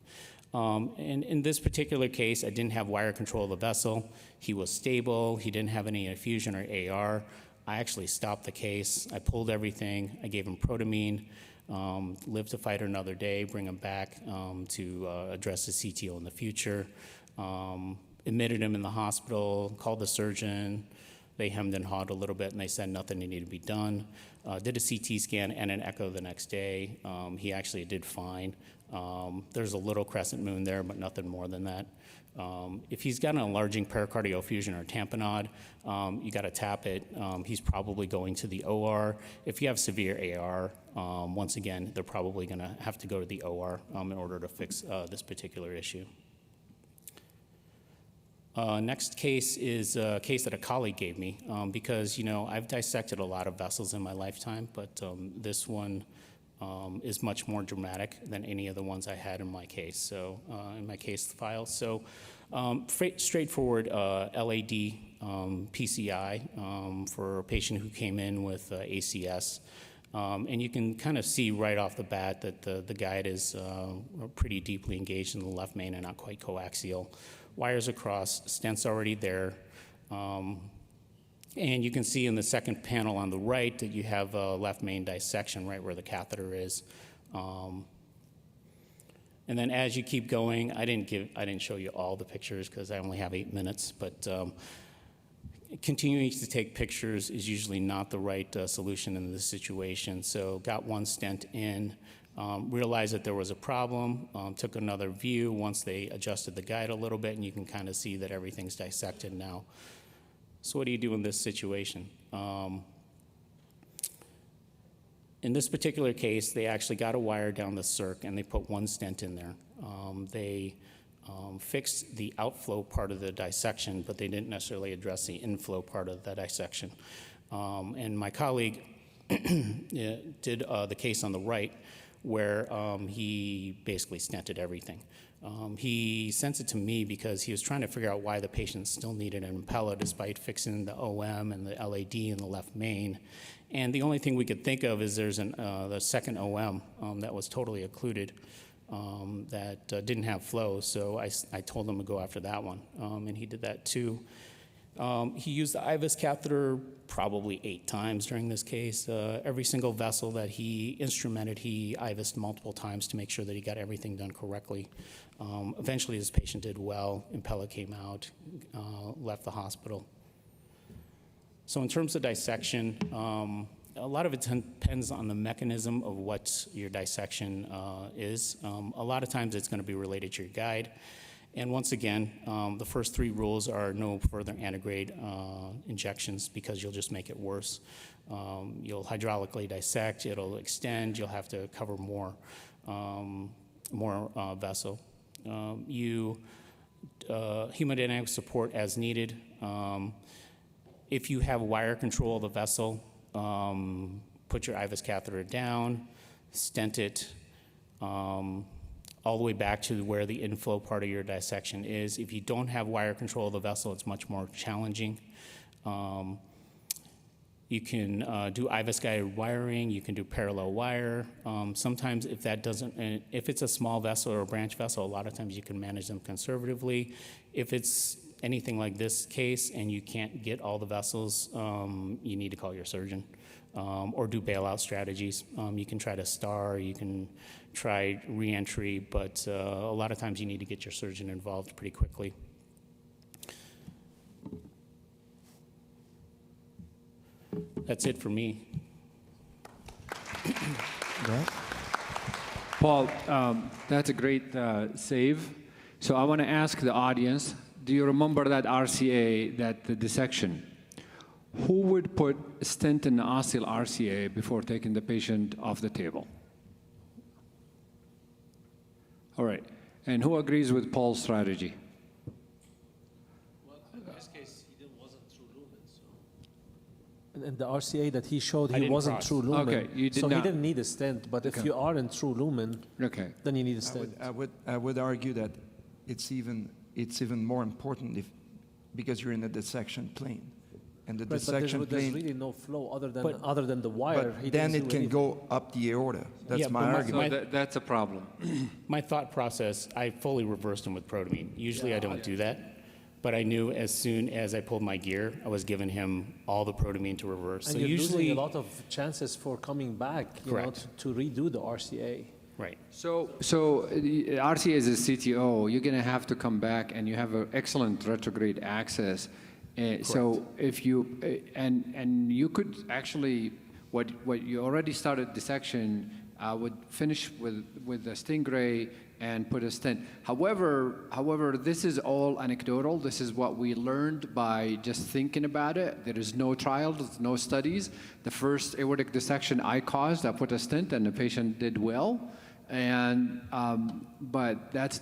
And in this particular case, I didn't have wire control of the vessel. He was stable. He didn't have any effusion or AR. I actually stopped the case. I pulled everything. I gave him protamine. Live to fight another day, bring him back to address the CTO in the future. Admitted him in the hospital, called the surgeon. They hemmed and hawed a little bit, and they said nothing needed to be done. Did a CT scan and an echo the next day. He actually did fine. There's a little crescent moon there, but nothing more than that. If he's got an enlarging pericardial effusion or tamponade, you got to tap it. He's probably going to the OR. If you have severe AR, once again, they're probably going to have to go to the OR in order to fix this particular issue. Next case is a case that a colleague gave me because, I've dissected a lot of vessels in my lifetime, but this one is much more dramatic than any of the ones I had in my case. So in my case file, so straightforward LAD PCI for a patient who came in with ACS. And you can kind of see right off the bat that the guide is pretty deeply engaged in the left main and not quite coaxial. Wires across, stents already there. And you can see in the second panel on the right that you have a left main dissection right where the catheter is. And then as you keep going, I didn't show you all the pictures because I only have 8 minutes, but continuing to take pictures is usually not the right solution in this situation. So got one stent in, realized that there was a problem, took another view once they adjusted the guide a little bit, and you can kind of see that everything's dissected now. So what do you do in this situation? In this particular case, they actually got a wire down the circ and they put one stent in there. They fixed the outflow part of the dissection, but they didn't necessarily address the inflow part of the dissection. And my colleague did the case on the right where he basically stented everything. He sent it to me because he was trying to figure out why the patient still needed an Impella despite fixing the OM and the LAD in the left main. And the only thing we could think of is there's the second OM that was totally occluded that didn't have flow. So I told him to go after that one, and he did that too. He used the IVUS catheter probably 8 times during this case. Every single vessel that he instrumented, he IVUSed multiple times to make sure that he got everything done correctly. Eventually, this patient did well. Impella came out, left the hospital. So in terms of dissection, a lot of it depends on the mechanism of what your dissection is. A lot of times it's going to be related to your guide. And once again, the first 3 rules are no further antegrade injections because you'll just make it worse. You'll hydraulically dissect, it'll extend, you'll have to cover more vessel. Hemodynamic support as needed. If you have wire control of the vessel, put your IVUS catheter down, stent it, all the way back to where the inflow part of your dissection is. If you don't have wire control of the vessel, it's much more challenging. You can do IVUS guided wiring, you can do parallel wire. Sometimes if that doesn't, if it's a small vessel or a branch vessel, a lot of times you can manage them conservatively. If it's anything like this case and you can't get all the vessels, you need to call your surgeon or do bailout strategies. You can try to star, you can try re-entry, but a lot of times you need to get your surgeon involved pretty quickly. That's it for me. Paul, that's a great save. So I want to ask the audience, do you remember that RCA, the dissection? Who would put a stent in the ostial RCA before taking the patient off the table? All right. And who agrees with Paul's strategy? Well, in this case, he wasn't through lumen. So. And the RCA that he showed, he wasn't through lumen. Okay, you did so not. he didn't need a stent. But if you are in true lumen, then you need a stent. I would argue that it's even more important because you're in the dissection plane. And the dissection but plane, there's really no flow other than the wire. but then it can go up the aorta. That's my argument. So that's a problem. My thought process, I fully reversed him with protamine. Usually I don't do that, but I knew as soon as I pulled my gear, I was giving him all the protamine to reverse. And so you're usually losing a lot of chances for coming back, to redo the RCA. Right. So the RCA is a CTO. You're going to have to come back, and you have an excellent retrograde access. So if you and you could actually what you already started dissection would finish with the Stingray and put a stent. However, this is all anecdotal. This is what we learned by just thinking about it. There is no trials, no studies. The first aortic dissection I caused, I put a stent, and the patient did well. And but that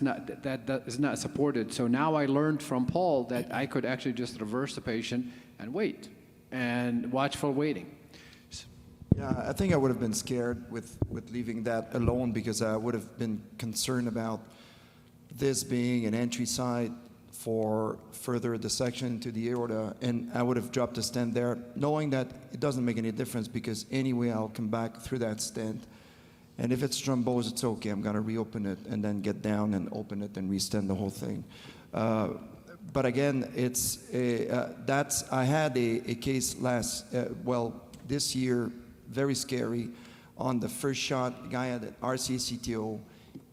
is not supported. So now I learned from Paul that I could actually just reverse the patient and wait and watchful waiting. Yeah, I think I would have been scared with leaving that alone because I would have been concerned about this being an entry site for further dissection into the aorta, and I would have dropped a stent there, knowing that it doesn't make any difference because anyway I'll come back through that stent, and if it's thrombosed, it's okay. I'm gonna reopen it and then get down and open it and re-stent the whole thing. But again, I had a case this year, very scary, on the first shot. Guy had an RCA CTO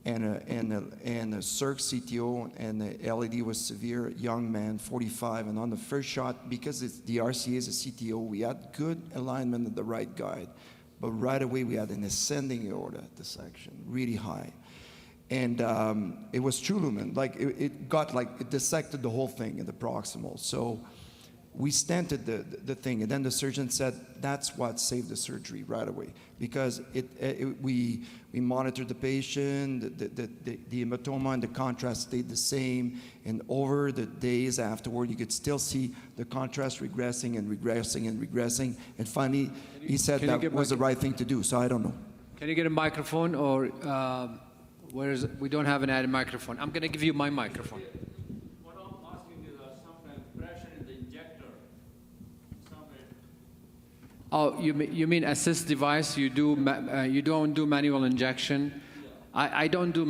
and a circ CTO, and the LAD was severe, young man, 45, and on the first shot, because the RCA is a CTO, we had good alignment of the right guide, but right away we had an ascending aorta dissection, really high. And it was true lumen, like it dissected the whole thing in the proximal. So we stented the thing, and then the surgeon said that's what saved the surgery right away, because we monitored the patient, the hematoma and the contrast stayed the same, and over the days afterward, you could still see the contrast regressing and regressing and regressing, and finally he said that was the right thing to do. So I don't know. Can you get a microphone, or we don't have an added microphone? I'm going to give you my microphone. What I'm asking is sometimes pressure in the injector. Oh, you mean assist device? You don't do manual injection? I don't do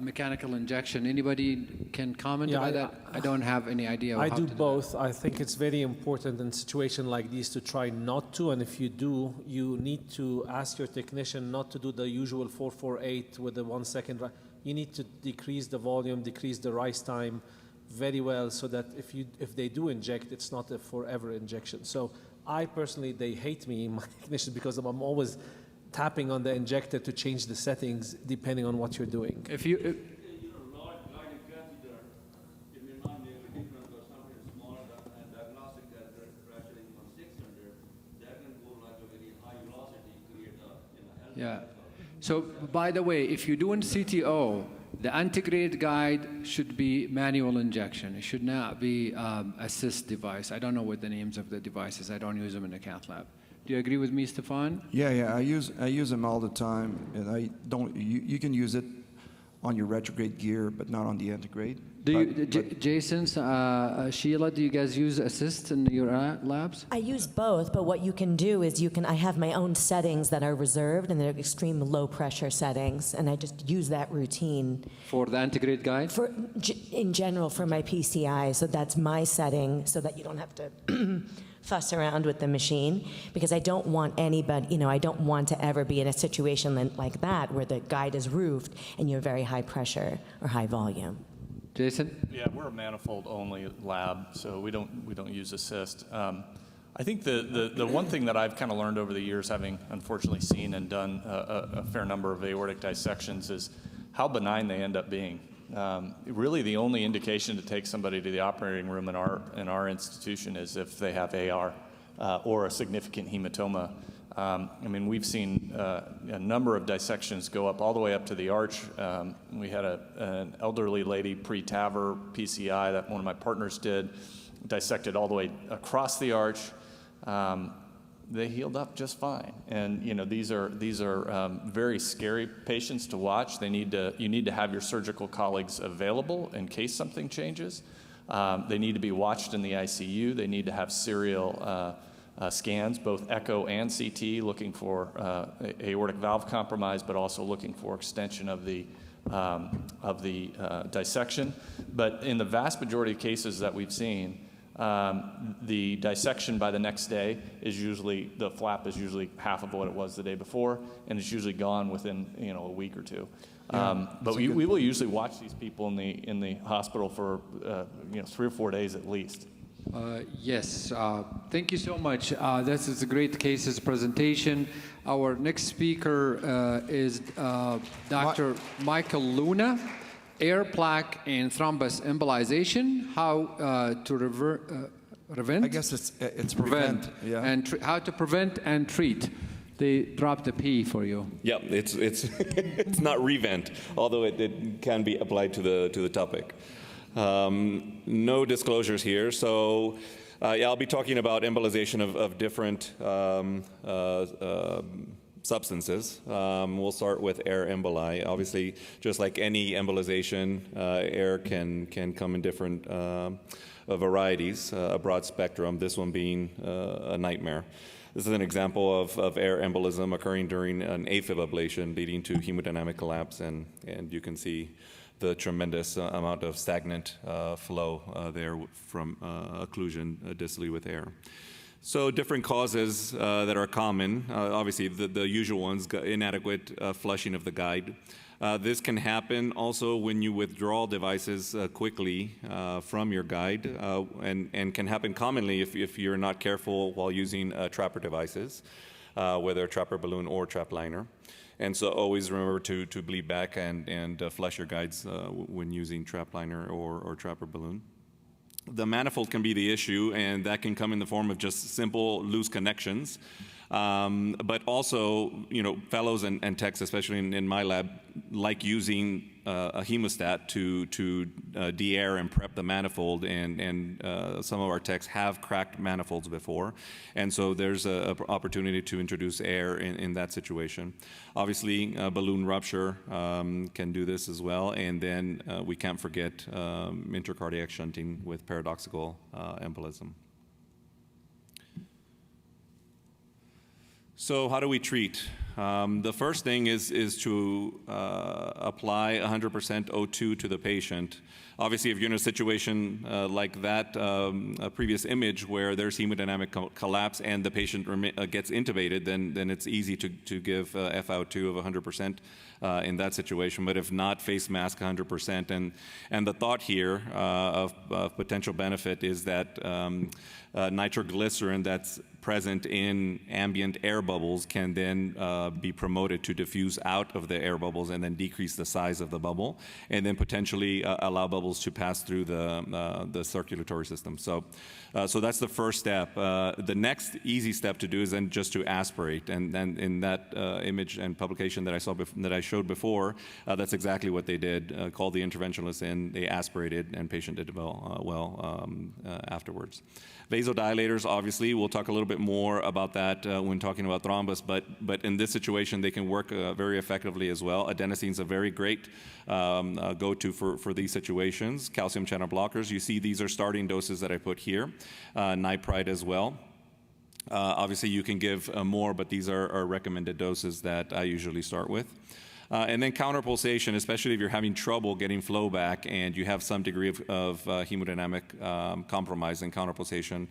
mechanical injection. Anybody can comment about that? I don't have any idea. I do both. I think it's very important in situations like these to try not to, and if you do, you need to ask your technician not to do the usual 448 with the 1 second. You need to decrease the volume, decrease the rise time very well, so that if they do inject, it's not a forever injection. So I personally, they hate me, my technicians, because I'm always tapping on the injector to change the settings depending on what you're doing. If you large guided catheter, it may not make a difference, or something small and diagnostic catheter pressure in 1600, that can go like a very high velocity, create a yeah. So by the way, if you're doing CTO, the antegrade guide should be manual injection. It should not be assist device. I don't know what the names of the devices. I don't use them in the cath lab. Do you agree with me, Stefan? Yeah. I use them all the time, and I don't. You can use it on your retrograde gear, but not on the antegrade. Jason, Sheila, do you guys use assist in your labs? I use both, but what you can do is I have my own settings that are reserved, and they're extreme low pressure settings, and I just use that routine. For the antegrade guide? In general, for my PCI, so that's my setting, so that you don't have to fuss around with the machine, because I don't want anybody, I don't want to ever be in a situation like that where the guide is roofed and you're very high pressure or high volume. Jason? Yeah, we're a manifold-only lab, so we don't use assist. I think the one thing that I've kind of learned over the years, having unfortunately seen and done a fair number of aortic dissections, is how benign they end up being. Really, the only indication to take somebody to the operating room in our institution is if they have AR or a significant hematoma. We've seen a number of dissections go up all the way up to the arch. We had an elderly lady pre-TAVR PCI that one of my partners did, dissected all the way across the arch. They healed up just fine. And these are very scary patients to watch. You need to have your surgical colleagues available in case something changes. They need to be watched in the ICU. They need to have serial scans, both echo and CT, looking for aortic valve compromise, but also looking for extension of the dissection. But in the vast majority of cases that we've seen, the dissection by the next day the flap is usually half of what it was the day before, and it's usually gone within a week or two. But we will usually watch these people in the hospital for 3 or 4 days at least. Yes, thank you so much. This is a great cases presentation. Our next speaker is Dr. Michael Luna, air plaque and thrombus embolization, how to prevent. I guess it's prevent. Yeah. And how to prevent and treat. They dropped the P for you. Yeah, it's it's not Revent, although it can be applied to the topic. No disclosures here. So Yeah, I'll be talking about embolization of different substances. We'll start with air emboli. Obviously, just like any embolization, air can come in different varieties, a broad spectrum, this one being a nightmare. This is an example of air embolism occurring during an AFib ablation leading to hemodynamic collapse, and you can see the tremendous amount of stagnant flow there from occlusion distally with air. So different causes that are common, obviously the usual ones, inadequate flushing of the guide. This can happen also when you withdraw devices quickly from your guide, and can happen commonly if you're not careful while using trapper devices, whether trapper balloon or trap liner. And so always remember to bleed back and flush your guides when using trap liner or trapper balloon. The manifold can be the issue, and that can come in the form of just simple loose connections. But also, fellows and techs, especially in my lab, like using a hemostat to de-air and prep the manifold, and some of our techs have cracked manifolds before, and so there's an opportunity to introduce air in that situation. Obviously, balloon rupture can do this as well, and then we can't forget intracardiac shunting with paradoxical embolism. So how do we treat? The first thing is to apply 100% O2 to the patient. Obviously, if you're in a situation like that previous image where there's hemodynamic collapse and the patient gets intubated, then it's easy to give FiO2 of 100% in that situation. But if not, face mask 100%. And the thought here of potential benefit is that nitroglycerin that's present in ambient air bubbles can then be promoted to diffuse out of the air bubbles and then decrease the size of the bubble, and then potentially allow bubbles to pass through the circulatory system. So that's the first step. The next easy step to do is then just to aspirate, and then in that image and publication that I showed before, that's exactly what they did. Called the interventionalists in, they aspirated, and patient did well afterwards. Vasodilators, obviously, we'll talk a little bit more about that when talking about thrombus, but in this situation, they can work very effectively as well. Adenosine is a very great go-to for these situations. Calcium channel blockers, you see these are starting doses that I put here. Nipride as well. Obviously, you can give more, but these are recommended doses that I usually start with. And then counterpulsation, especially if you're having trouble getting flow back and you have some degree of hemodynamic compromise, then counterpulsation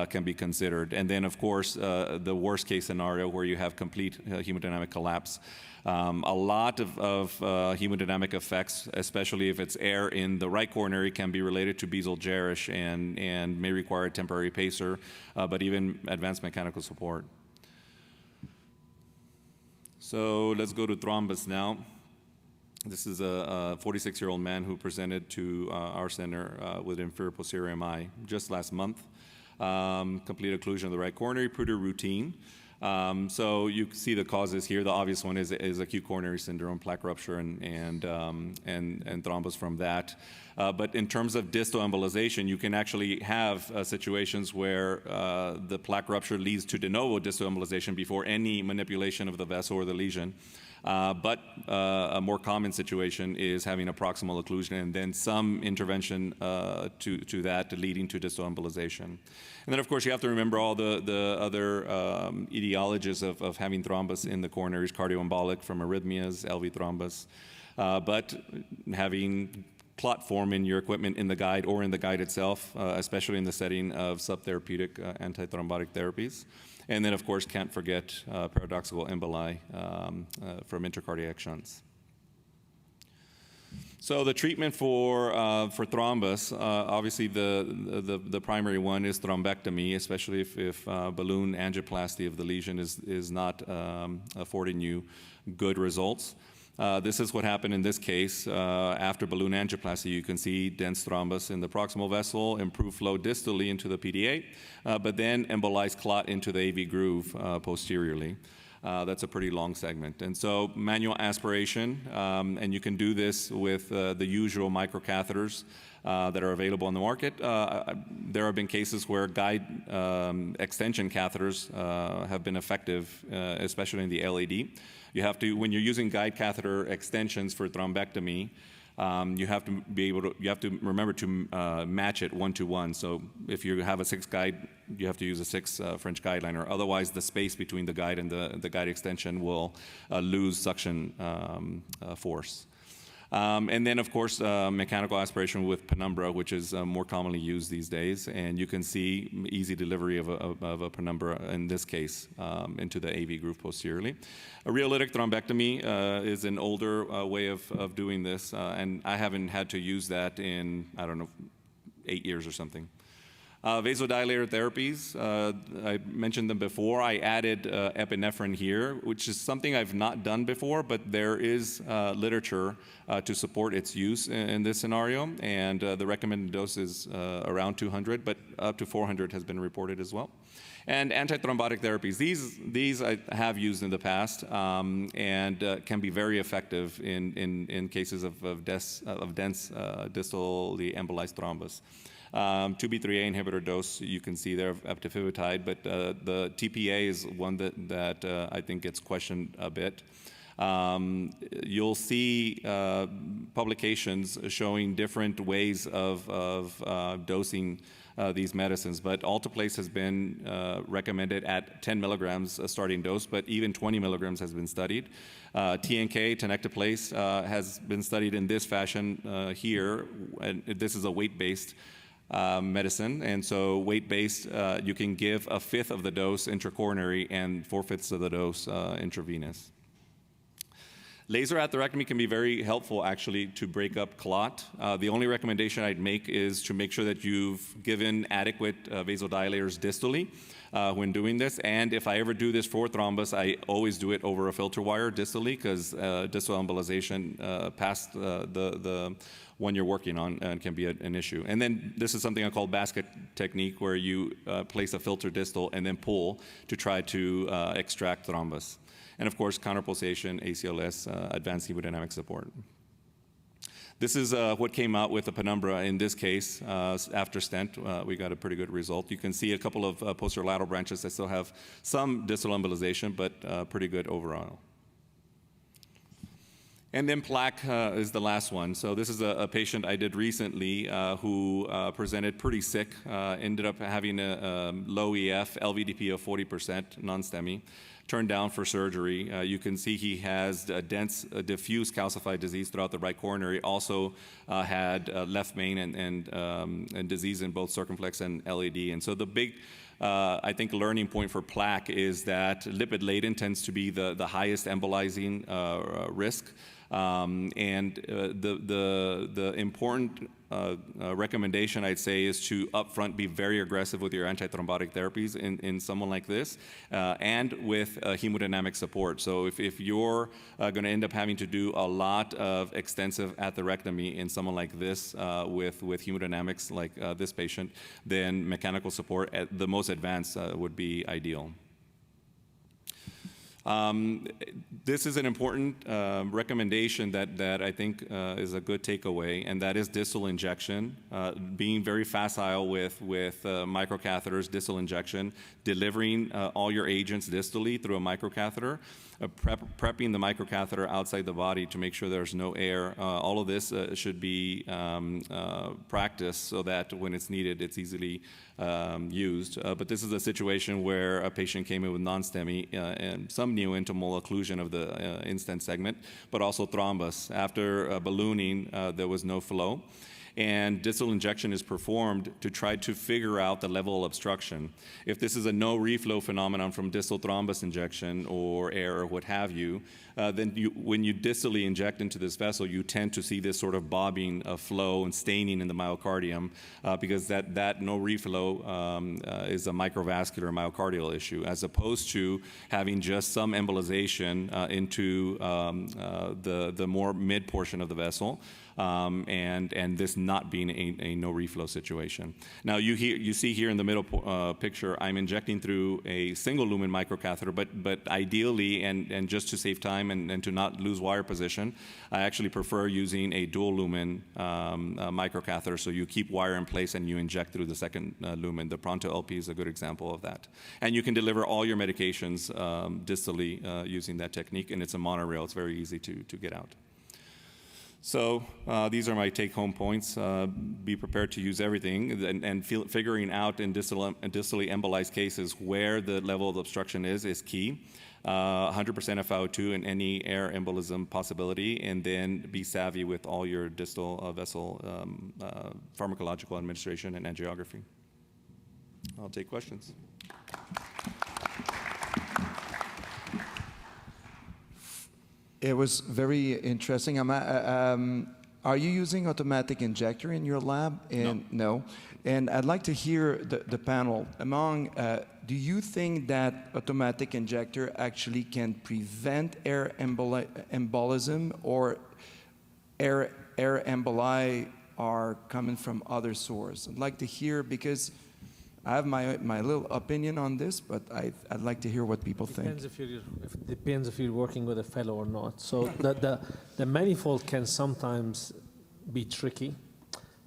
can be considered. And then, of course, the worst case scenario where you have complete hemodynamic collapse. A lot of hemodynamic effects, especially if it's air in the right coronary, can be related to basal gerish and may require a temporary pacer, but even advanced mechanical support. So let's go to thrombus now. This is a 46-year-old man who presented to our center with inferior posterior MI just last month. Complete occlusion of the right coronary, pretty routine. So you see the causes here. The obvious one is acute coronary syndrome, plaque rupture, and thrombus from that. But in terms of distal embolization, you can actually have situations where the plaque rupture leads to de novo distal embolization before any manipulation of the vessel or the lesion. But a more common situation is having a proximal occlusion and then some intervention to that leading to distal embolization. And then, of course, you have to remember all the other etiologies of having thrombus in the coronaries, cardioembolic from arrhythmias, LV thrombus, but having clot form in your equipment in the guide or in the guide itself, especially in the setting of subtherapeutic antithrombotic therapies. And then, of course, can't forget paradoxical emboli from intracardiac shunts. So the treatment for thrombus, obviously the primary one is thrombectomy, especially if balloon angioplasty of the lesion is not affording you good results. This is what happened in this case. After balloon angioplasty, you can see dense thrombus in the proximal vessel, improved flow distally into the PDA, but then embolized clot into the AV groove posteriorly. That's a pretty long segment. And so manual aspiration, and you can do this with the usual microcatheters that are available on the market. There have been cases where guide extension catheters have been effective, especially in the LAD. You have to, when you're using guide catheter extensions for thrombectomy, you have to remember to match it 1-to-1. So if you have a 6 guide, you have to use a 6 French guide liner. Otherwise, the space between the guide and the guide extension will lose suction force. And then, of course, mechanical aspiration with penumbra, which is more commonly used these days. And you can see easy delivery of a penumbra, in this case, into the AV groove posteriorly. A rheolytic thrombectomy is an older way of doing this, and I haven't had to use that in, I don't know, 8 years or something. Vasodilator therapies, I mentioned them before. I added epinephrine here, which is something I've not done before, but there is literature to support its use in this scenario, and the recommended dose is around 200, but up to 400 has been reported as well. And antithrombotic therapies, these I have used in the past, and can be very effective in cases of dense distally embolized thrombus. 2B3A inhibitor dose, you can see there up to eptifibatide, but the TPA is one that I think gets questioned a bit. You'll see publications showing different ways of dosing these medicines, but alteplase has been recommended at 10 milligrams a starting dose, but even 20 milligrams has been studied. TNK, tenecteplase, has been studied in this fashion here, and this is a weight-based medicine, and so weight-based, you can give 1/5 of the dose intracoronary and 4/5 of the dose intravenous. Laser atherectomy can be very helpful, actually, to break up clot. The only recommendation I'd make is to make sure that you've given adequate vasodilators distally when doing this. And if I ever do this for thrombus, I always do it over a filter wire distally, because distal embolization past the one you're working on can be an issue. And then this is something I call basket technique, where you place a filter distal and then pull to try to extract thrombus. And of course, counterpulsation, ACLS, advanced hemodynamic support. This is what came out with the penumbra in this case. After stent, we got a pretty good result. You can see a couple of posterolateral branches that still have some distal embolization, but pretty good overall. And then plaque is the last one. So this is a patient I did recently who presented pretty sick, ended up having a low EF, LVDP of 40%, non-STEMI, turned down for surgery. You can see he has a dense, diffuse calcified disease throughout the right coronary, also had left main and disease in both circumflex and LAD. And so the big I think learning point for plaque is that lipid laden tends to be the highest embolizing risk. And the important recommendation, I'd say, is to upfront be very aggressive with your antithrombotic therapies in someone like this, and with hemodynamic support. So if you're going to end up having to do a lot of extensive atherectomy in someone like this with hemodynamics like this patient, then mechanical support at the most advanced would be ideal. This is an important recommendation that I think is a good takeaway, and that is distal injection. Being very facile with microcatheters, distal injection, delivering all your agents distally through a microcatheter, prepping the microcatheter outside the body to make sure there's no air. All of this should be practiced so that when it's needed, it's easily used. But this is a situation where a patient came in with non-STEMI and some neointimal occlusion of the in-stent segment, but also thrombus. After ballooning, there was no flow. And distal injection is performed to try to figure out the level of obstruction. If this is a no reflow phenomenon from distal thrombus injection or air or what have you, then when you distally inject into this vessel, you tend to see this sort of bobbing of flow and staining in the myocardium, because that no reflow is a microvascular myocardial issue, as opposed to having just some embolization into the more mid portion of the vessel. And this not being a no reflow situation. Now you see here in the middle picture, I'm injecting through a single lumen microcatheter, but ideally, and just to save time and to not lose wire position, I actually prefer using a dual lumen microcatheter, so you keep wire in place and you inject through the second lumen. The Pronto LP is a good example of that. And you can deliver all your medications distally using that technique, and it's a monorail. It's very easy to get out. So these are my take-home points. Be prepared to use everything, and figuring out in distally embolized cases where the level of obstruction is key. 100% FiO2 in any air embolism possibility, and then be savvy with all your distal vessel pharmacological administration and angiography. I'll take questions. It was very interesting. Are you using automatic injector in your lab? And no. And I'd like to hear the panel. Do you think that automatic injector actually can prevent air embolism, or air emboli are coming from other sources? I'd like to hear, because I have my little opinion on this, but I'd like to hear what people think. Depends if you're working with a fellow or not. So the manifold can sometimes be tricky,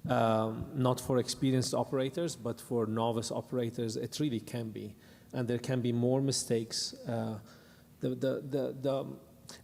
not for experienced operators, but for novice operators, it really can be. And there can be more mistakes. The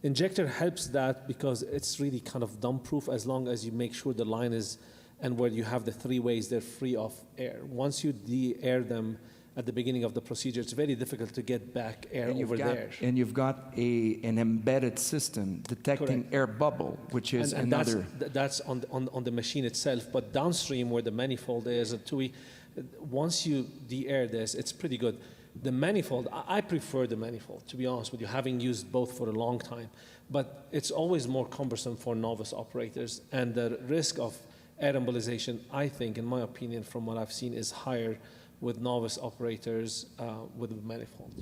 injector helps that because it's really kind of dump-proof, as long as you make sure the line is, and where you have the three ways, they're free of air. Once you de-air them at the beginning of the procedure, it's very difficult to get back air over there. And you've got an embedded system detecting Correct. air bubble, which is and another. That's on the machine itself, but downstream where the manifold is, once you de-air this, it's pretty good. The manifold, I prefer the manifold, to be honest with you, having used both for a long time, but it's always more cumbersome for novice operators, and the risk of air embolization, I think, in my opinion, from what I've seen, is higher with novice operators with the manifold.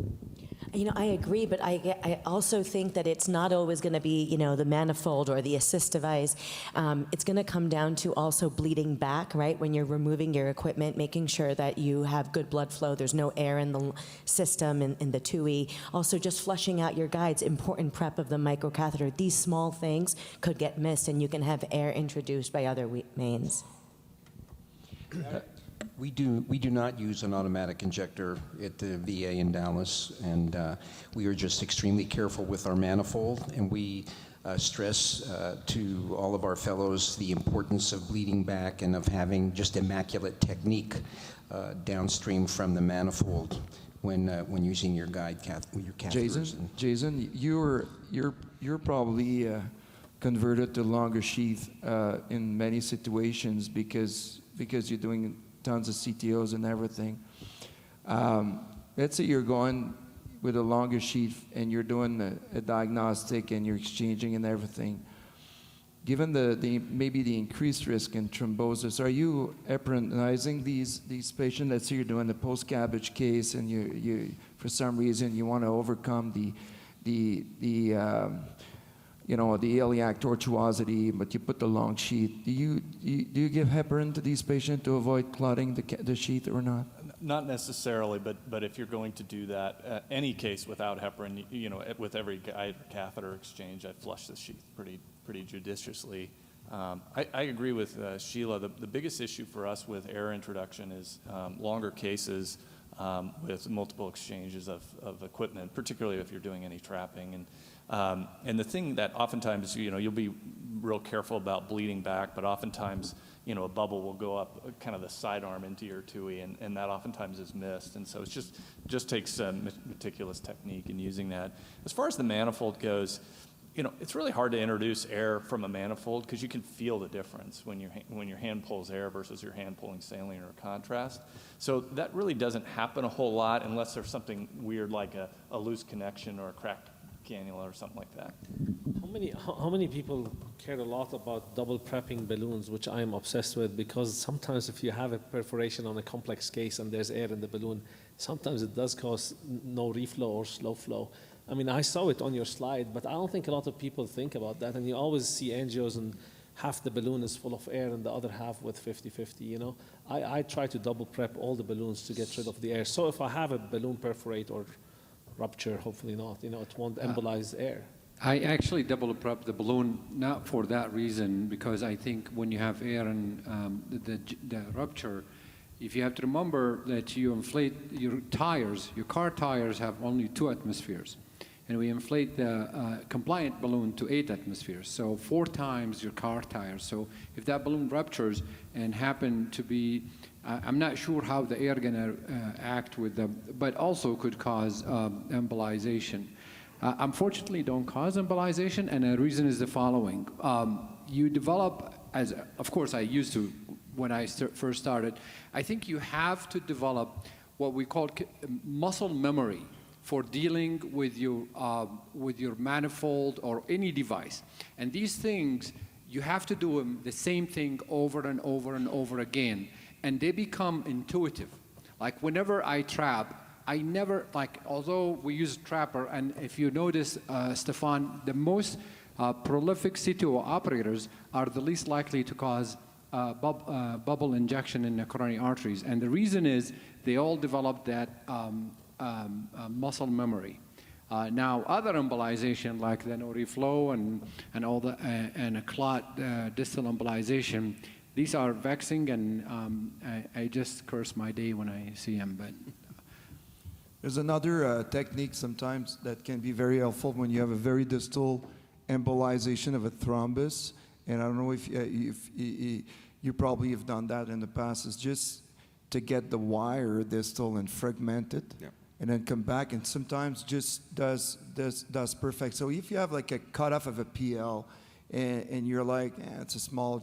I agree, but I also think that it's not always going to be, the manifold or the assist device. It's going to come down to also bleeding back, right? When you're removing your equipment, making sure that you have good blood flow, there's no air in the system, in the TUI. Also, just flushing out your guides, important prep of the microcatheter. These small things could get missed, and you can have air introduced by other means. We do not use an automatic injector at the VA in Dallas, and we are just extremely careful with our manifold, and we stress to all of our fellows the importance of bleeding back and of having just immaculate technique downstream from the manifold when using your guide your catheters. Jason, you're probably converted to longer sheath in many situations because you're doing tons of CTOs and everything. Let's say you're going with a longer sheath and you're doing a diagnostic and you're exchanging and everything. Given maybe the increased risk in thrombosis, are you heparinizing these patients? Let's say you're doing a post-CABG case and you for some reason you want to overcome the iliac tortuosity, but you put the long sheath. Do you give heparin to these patients to avoid clotting the sheath or not? Not necessarily, but if you're going to do that, any case without heparin, with every guide catheter exchange, I flush the sheath pretty judiciously. I agree with Sheila. The biggest issue for us with air introduction is longer cases with multiple exchanges of equipment, particularly if you're doing any trapping. And the thing that oftentimes, you'll be real careful about bleeding back, but oftentimes, a bubble will go up kind of the sidearm into your TUI, and that oftentimes is missed. And so it just takes meticulous technique in using that. As far as the manifold goes, it's really hard to introduce air from a manifold because you can feel the difference when your hand pulls air versus your hand pulling saline or contrast. So that really doesn't happen a whole lot unless there's something weird like a loose connection or a cracked cannula or something like that. How many people care a lot about double prepping balloons, which I am obsessed with, because sometimes if you have a perforation on a complex case and there's air in the balloon, sometimes it does cause no reflow or slow flow. I mean, I saw it on your slide, but I don't think a lot of people think about that. And you always see angios and half the balloon is full of air and the other half with 50-50, you know. I try to double prep all the balloons to get rid of the air. So if I have a balloon perforate or rupture, hopefully not, you know, it won't embolize air. I actually double prep the balloon, not for that reason, because I think when you have air and the rupture, if you have to remember that you inflate your tires, your car tires have only 2 atmospheres. And we inflate the compliant balloon to 8 atmospheres, so 4 times your car tires. So if that balloon ruptures and happen to be, I'm not sure how the air gonna act with them, but also could cause embolization. Unfortunately, don't cause embolization, and the reason is the following. You develop, of course I used to when I first started, I think you have to develop what we call muscle memory for dealing with your manifold or any device. And these things, you have to do them the same thing over and over and over again, and they become intuitive. Like whenever I trap, I never, like, although we use trapper, and if you notice, Stefan, the most prolific CTO operators are the least likely to cause bubble injection in the coronary arteries. And the reason is they all developed that muscle memory. Now, other embolization like the no reflow and all the and a clot distal embolization, these are vexing, and I just curse my day when I see them. But there's another technique sometimes that can be very helpful when you have a very distal embolization of a thrombus. And I don't know if you probably have done that in the past. Is just to get the wire distal and fragment it. Yeah. And then come back, and sometimes just does perfect. So if you have like a cutoff of a PL, and you're like, it's a small,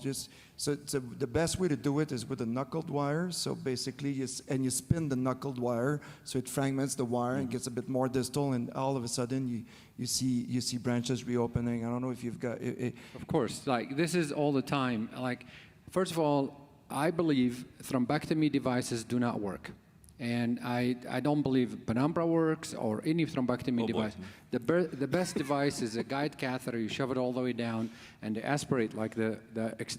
so the best way to do it is with a knuckled wire. So basically, you spin the knuckled wire, so it fragments the wire and gets a bit more distal, and all of a sudden you see branches reopening. I don't know if you've got. Of course, like this is all the time. Like, first of all, I believe thrombectomy devices do not work. And I don't believe penumbra works or any thrombectomy device. The best device is a guide catheter. You shove it all the way down and aspirate like the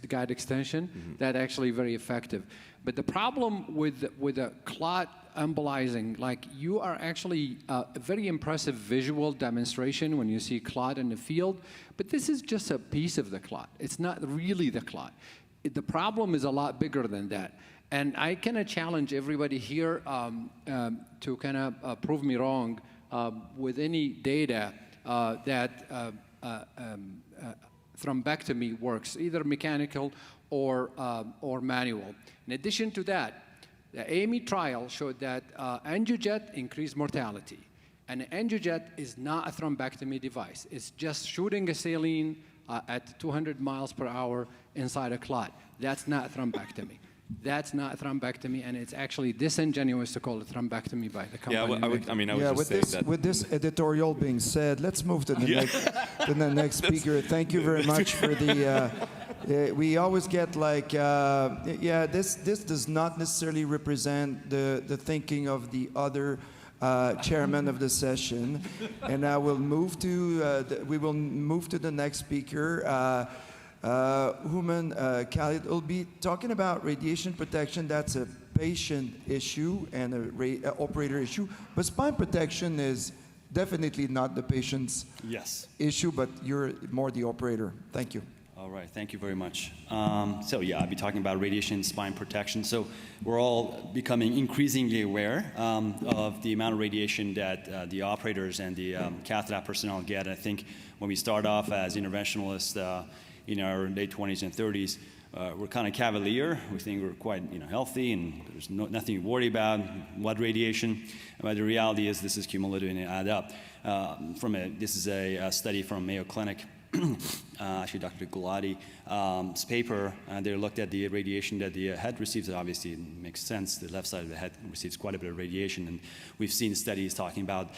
guide extension. That's actually very effective. But the problem with a clot embolizing, like you are actually a very impressive visual demonstration when you see clot in the field, but this is just a piece of the clot. It's not really the clot. The problem is a lot bigger than that. And I kind of challenge everybody here to kind of prove me wrong with any data that thrombectomy works, either mechanical or manual. In addition to that, the AME trial showed that angiojet increased mortality. And angiojet is not a thrombectomy device. It's just shooting a saline at 200 miles per hour inside a clot. That's not thrombectomy. That's not thrombectomy, and it's actually disingenuous to call it thrombectomy by the company. Yeah, I would just say that. With this editorial being said, let's move to the next speaker. Thank you very much for the. We always get like, this does not necessarily represent the thinking of the other chairman of the session, and now we will move to the next speaker. Houman, Khalid will be talking about radiation protection. That's a patient issue and a operator issue. But spine protection is definitely not the patient's issue, but you're more the operator. Thank you. All right, thank you very much. So yeah, I'll be talking about radiation spine protection. So we're all becoming increasingly aware of the amount of radiation that the operators and the cath lab personnel get. I think when we start off as interventionalists, in our late 20s and 30s, we're kind of cavalier. We think we're quite healthy and there's nothing to worry about, blood radiation. But the reality is this is cumulative and it adds up. This is a study from Mayo Clinic, actually Dr. Gulati's paper. They looked at the radiation that the head receives. Obviously, it makes sense. The left side of the head receives quite a bit of radiation. And we've seen studies talking about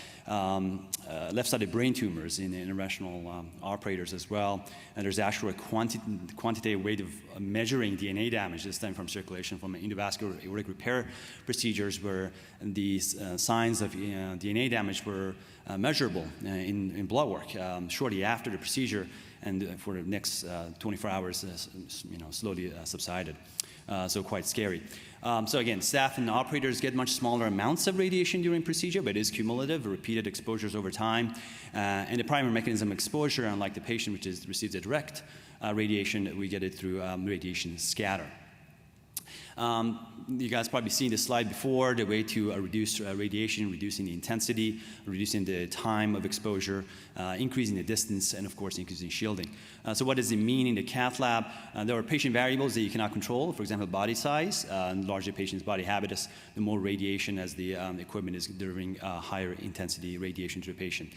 left-sided brain tumors in interventional operators as well. And there's actually a quantitative way of measuring DNA damage, this time from circulation from endovascular aortic repair procedures, where these signs of DNA damage were measurable in blood work shortly after the procedure. and for the next 24 hours, slowly subsided. So quite scary. So again, staff and operators get much smaller amounts of radiation during procedure, but it is cumulative, repeated exposures over time. And the primary mechanism of exposure, unlike the patient, which receives a direct radiation, we get it through radiation scatter. You guys probably seen this slide before, the way to reduce radiation, reducing the intensity, reducing the time of exposure, increasing the distance, and of course increasing shielding. So what does it mean in the cath lab? There are patient variables that you cannot control, for example, body size. Larger patient's body habitus, the more radiation as the equipment is delivering higher intensity radiation to the patient.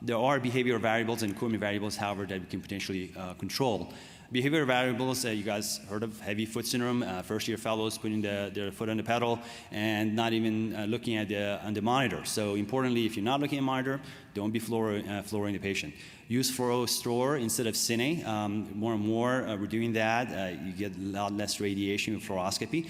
There are behavioral variables and equipment variables, however, that we can potentially control. Behavioral variables, you guys heard of heavy foot syndrome, first-year fellows putting their foot on the pedal and not even looking at the monitor. So importantly, if you're not looking at the monitor, don't be flooring the patient. Use fluoro store instead of cine. More and more, we're doing that. You get a lot less radiation with fluoroscopy.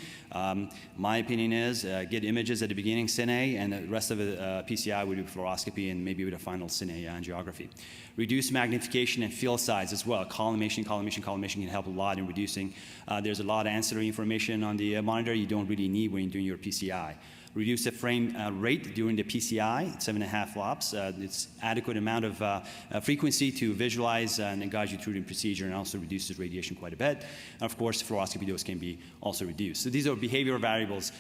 My opinion is get images at the beginning, cine, and the rest of it, PCI would be fluoroscopy and maybe with a final cine angiography. Reduce magnification and field size as well. Collimation can help a lot in reducing. There's a lot of ancillary information on the monitor you don't really need when you're doing your PCI. Reduce the frame rate during the PCI, 7.5 flops. It's adequate amount of frequency to visualize and guide you through the procedure, and also reduces radiation quite a bit. And of course, fluoroscopy dose can be also reduced. So these are behavioral variables.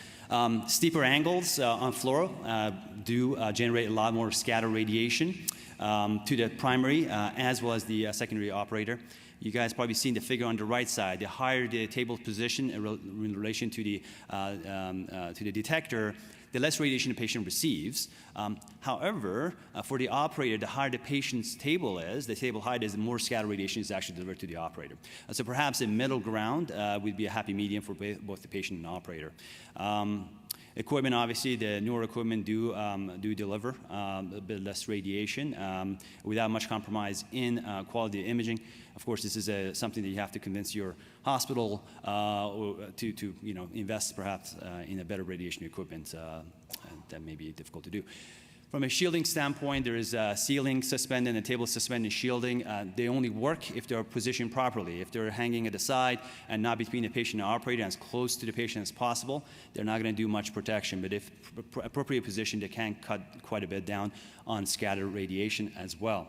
Steeper angles on fluoro do generate a lot more scatter radiation to the primary as well as the secondary operator. You guys probably seen the figure on the right side. The higher the table position in relation to the detector, the less radiation the patient receives. However, for the operator, the higher the patient's table is, the table height is, the more scatter radiation is actually delivered to the operator. So perhaps a middle ground would be a happy medium for both the patient and the operator. Equipment, obviously, the newer equipment do deliver a bit less radiation without much compromise in quality of imaging. Of course, this is something that you have to convince your hospital to invest perhaps in a better radiation equipment. That may be difficult to do. From a shielding standpoint, there is a ceiling suspended and a table suspended shielding. They only work if they're positioned properly. If they're hanging at the side and not between the patient and operator, and as close to the patient as possible, they're not going to do much protection. But if appropriate position, they can cut quite a bit down on scattered radiation as well.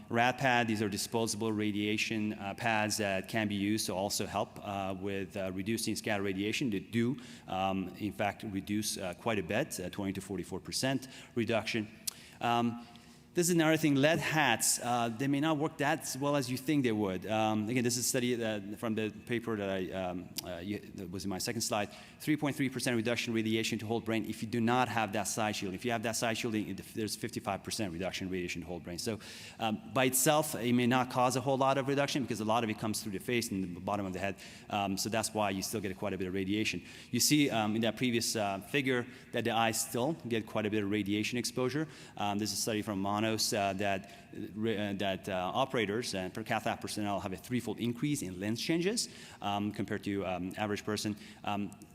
Rad pad, these are disposable radiation pads that can be used to also help with reducing scatter radiation. They do, in fact, reduce quite a bit, 20 to 44% reduction. This is another thing, lead hats, they may not work that well as you think they would. Again, this is a study from the paper that was in my second slide. 3.3% reduction in radiation to whole brain if you do not have that side shielding. If you have that side shielding, there's 55% reduction in radiation to whole brain. So by itself, it may not cause a whole lot of reduction because a lot of it comes through the face and the bottom of the head. So that's why you still get quite a bit of radiation. You see in that previous figure that the eyes still get quite a bit of radiation exposure. There's a study from that operators and cath lab personnel have a threefold increase in lens changes compared to average person.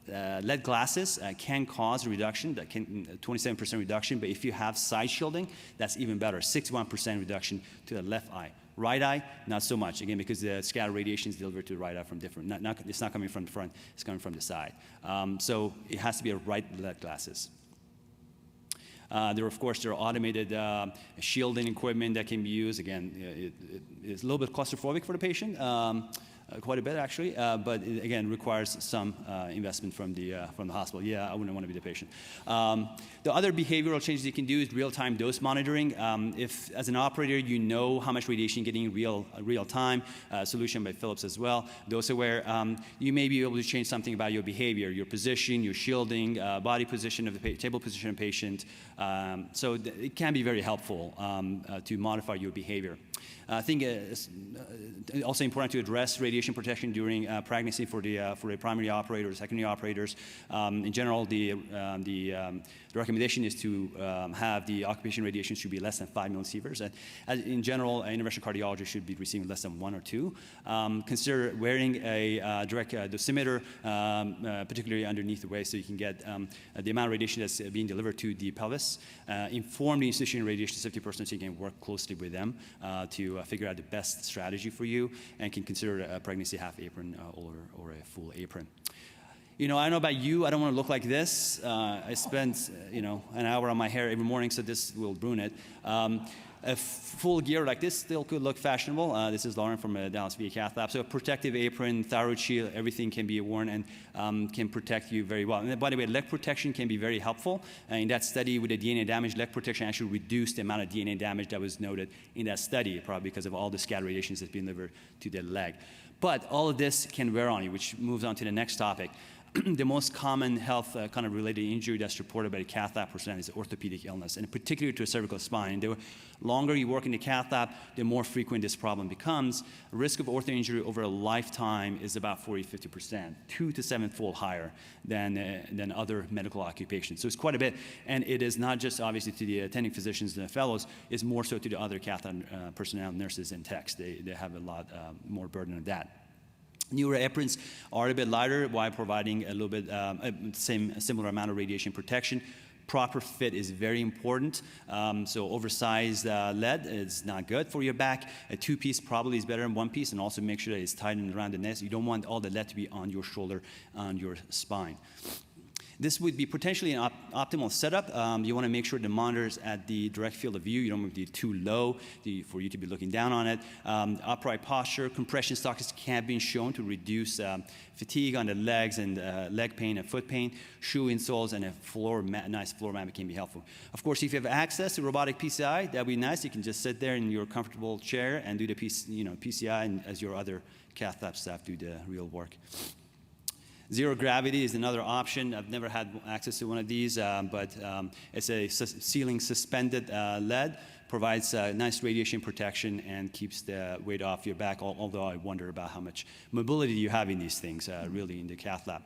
Lead glasses can cause a reduction, 27% reduction, but if you have side shielding, that's even better, 61% reduction to the left eye. Right eye, not so much, again, because the scatter radiation is delivered to the right eye from different, it's not coming from the front, it's coming from the side. So it has to be a right lead glasses. There are automated shielding equipment that can be used. Again, it's a little bit claustrophobic for the patient, quite a bit actually, but it, again, requires some investment from the hospital. Yeah, I wouldn't want to be the patient. The other behavioral changes you can do is real-time dose monitoring. If, as an operator, you know how much radiation you're getting in real time, solution by Philips as well, dose aware, you may be able to change something about your behavior, your position, your shielding, body position of the table position of the patient. So it can be very helpful to modify your behavior. I think also important to address radiation protection during pregnancy for the primary operator or secondary operators. In general, the recommendation is to have the occupation radiation should be less than 5 millisieverts. And in general, an interventional cardiologist should be receiving less than 1 or 2. Consider wearing a direct dosimeter, particularly underneath the waist, so you can get the amount of radiation that's being delivered to the pelvis. Inform the institution radiation safety personnel so you can work closely with them to figure out the best strategy for you, and can consider a pregnancy half apron or a full apron. I don't know about you, I don't want to look like this. I spend, an hour on my hair every morning, so this will ruin it. A full gear like this still could look fashionable. This is Lauren from Dallas VA Cath Lab. So a protective apron, thyroid shield, everything can be worn and can protect you very well. And by the way, leg protection can be very helpful. In that study with the DNA damage, leg protection actually reduced the amount of DNA damage that was noted in that study, probably because of all the scattered radiations that's being delivered to the leg. But all of this can wear on you, which moves on to the next topic. The most common health kind of related injury that's reported by the cath lab personnel is orthopedic illness, and particularly to a cervical spine. The longer you work in the cath lab, the more frequent this problem becomes. The risk of ortho injury over a lifetime is about 40–50%, 2 to 7-fold higher than other medical occupations. So it's quite a bit, and it is not just obviously to the attending physicians and fellows, it's more so to the other cath lab personnel, nurses and techs. They have a lot more burden of that. Newer aprons are a bit lighter while providing a little bit similar amount of radiation protection. Proper fit is very important. So oversized lead is not good for your back. A 2-piece probably is better than 1-piece, and also make sure that it's tightened around the neck. You don't want all the lead to be on your shoulder, on your spine. This would be potentially an optimal setup. You want to make sure the monitor is at the direct field of view. You don't want to be too low for you to be looking down on it. Upright posture, compression stockings have been shown to reduce fatigue on the legs and leg pain and foot pain. Shoe insoles and a nice floor mat can be helpful. Of course, if you have access to robotic PCI, that'd be nice. You can just sit there in your comfortable chair and do the PCI, and as your other cath lab staff do the real work. Zero gravity is another option. I've never had access to one of these, but it's a ceiling suspended lead, provides nice radiation protection and keeps the weight off your back, although I wonder about how much mobility you have in these things really in the cath lab.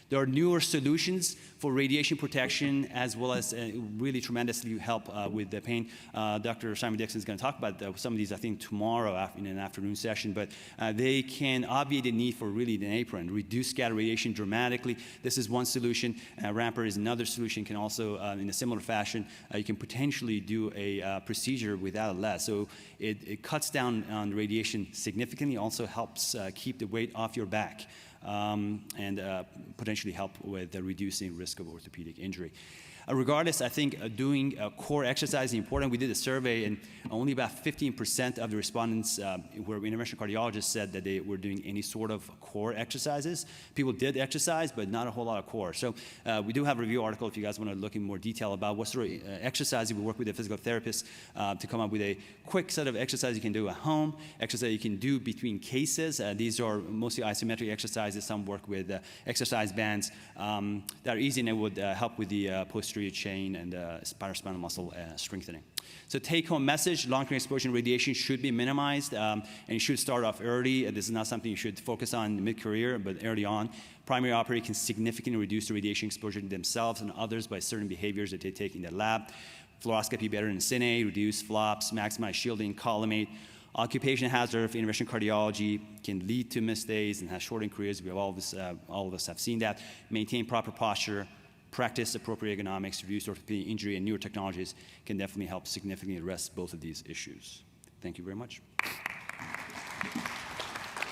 There are newer solutions for radiation protection as well as really tremendously help with the pain. Dr. Simon Dixon is going to talk about some of these, I think, tomorrow in an afternoon session, but they can obviate the need for really an apron, reduce scatter radiation dramatically. This is one solution. Ramper is another solution. Can also, in a similar fashion, you can potentially do a procedure without a lead. So it cuts down on radiation significantly, also helps keep the weight off your back. And potentially help with reducing risk of orthopedic injury. Regardless, I think doing core exercise is important. We did a survey, and only about 15% of the respondents where interventional cardiologists said that they were doing any sort of core exercises. People did exercise, but not a whole lot of core. So we do have a review article if you guys want to look in more detail about what sort of exercise. We work with a physical therapist to come up with a quick set of exercises you can do at home, exercise you can do between cases. These are mostly isometric exercises. Some work with exercise bands that are easy and it would help with the posterior chain and paraspinal muscle strengthening. So take-home message, long-term exposure to radiation should be minimized, and you should start off early. This is not something you should focus on mid-career, but early on. Primary operator can significantly reduce the radiation exposure to themselves and others by certain behaviors that they take in the lab. Fluoroscopy better than cine, reduce flops, maximize shielding, collimate. Occupation hazard of interventional cardiology can lead to missed days and has shortened careers. We have all of us have seen that. Maintain proper posture, practice appropriate ergonomics, reduce orthopedic injury, and newer technologies can definitely help significantly address both of these issues. Thank you very much.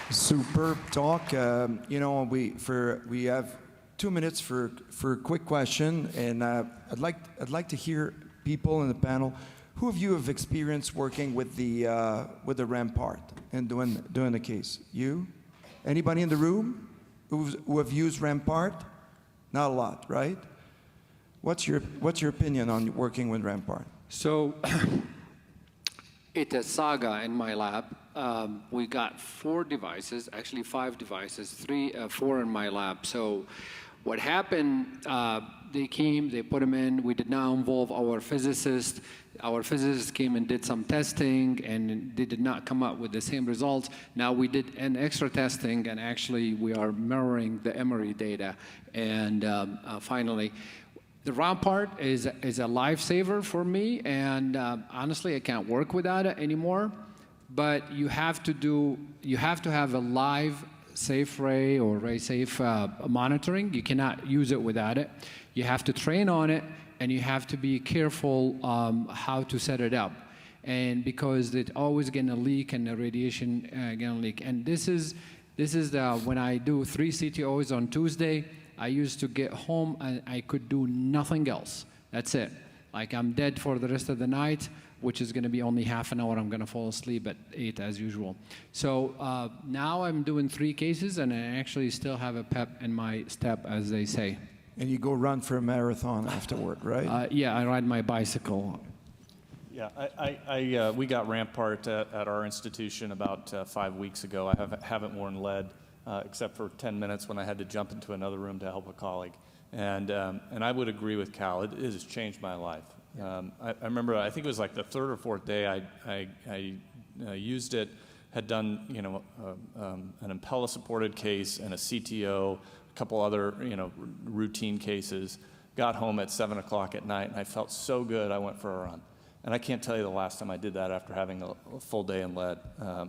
Superb talk. We have 2 minutes for a quick question, and I'd like to hear people in the panel. Who of you have experience working with the Rampart and doing the case? You? Anybody in the room who have used Rampart? Not a lot, right? What's your opinion on working with Rampart? So it's a saga in my lab. We got 4 devices, actually 5 devices, 4 in my lab. So what happened they came, they put them in. We did not involve our physicist. Our physicist came and did some testing, and they did not come up with the same results. Now we did an extra testing, and actually we are mirroring the Emory data. And finally, the round part is a lifesaver for me, and honestly, I can't work without it anymore. But you have to have a live safe ray or ray safe monitoring. You cannot use it without it. You have to train on it, and you have to be careful how to set it up. And because it's always going to leak, and the radiation going to leak. And this is when I do 3 CTOs on Tuesday, I used to get home and I could do nothing else. That's it. Like I'm dead for the rest of the night, which is going to be only half an hour. I'm going to fall asleep at 8 as usual. So now I'm doing 3 cases, and I actually still have a pep in my step, as they say. And you go run for a marathon afterward, right? Yeah, I ride my bicycle. Yeah, we got Rampart at our institution about 5 weeks ago. I haven't worn lead except for 10 minutes when I had to jump into another room to help a colleague. And I would agree with Cal. It has changed my life. I remember, I think it was like the 3rd or 4th day I used it, had done an Impella-supported case and a CTO, a couple other routine cases. Got home at 7 o'clock at night, and I felt so good. I went for a run, and I can't tell you the last time I did that after having a full day in lead.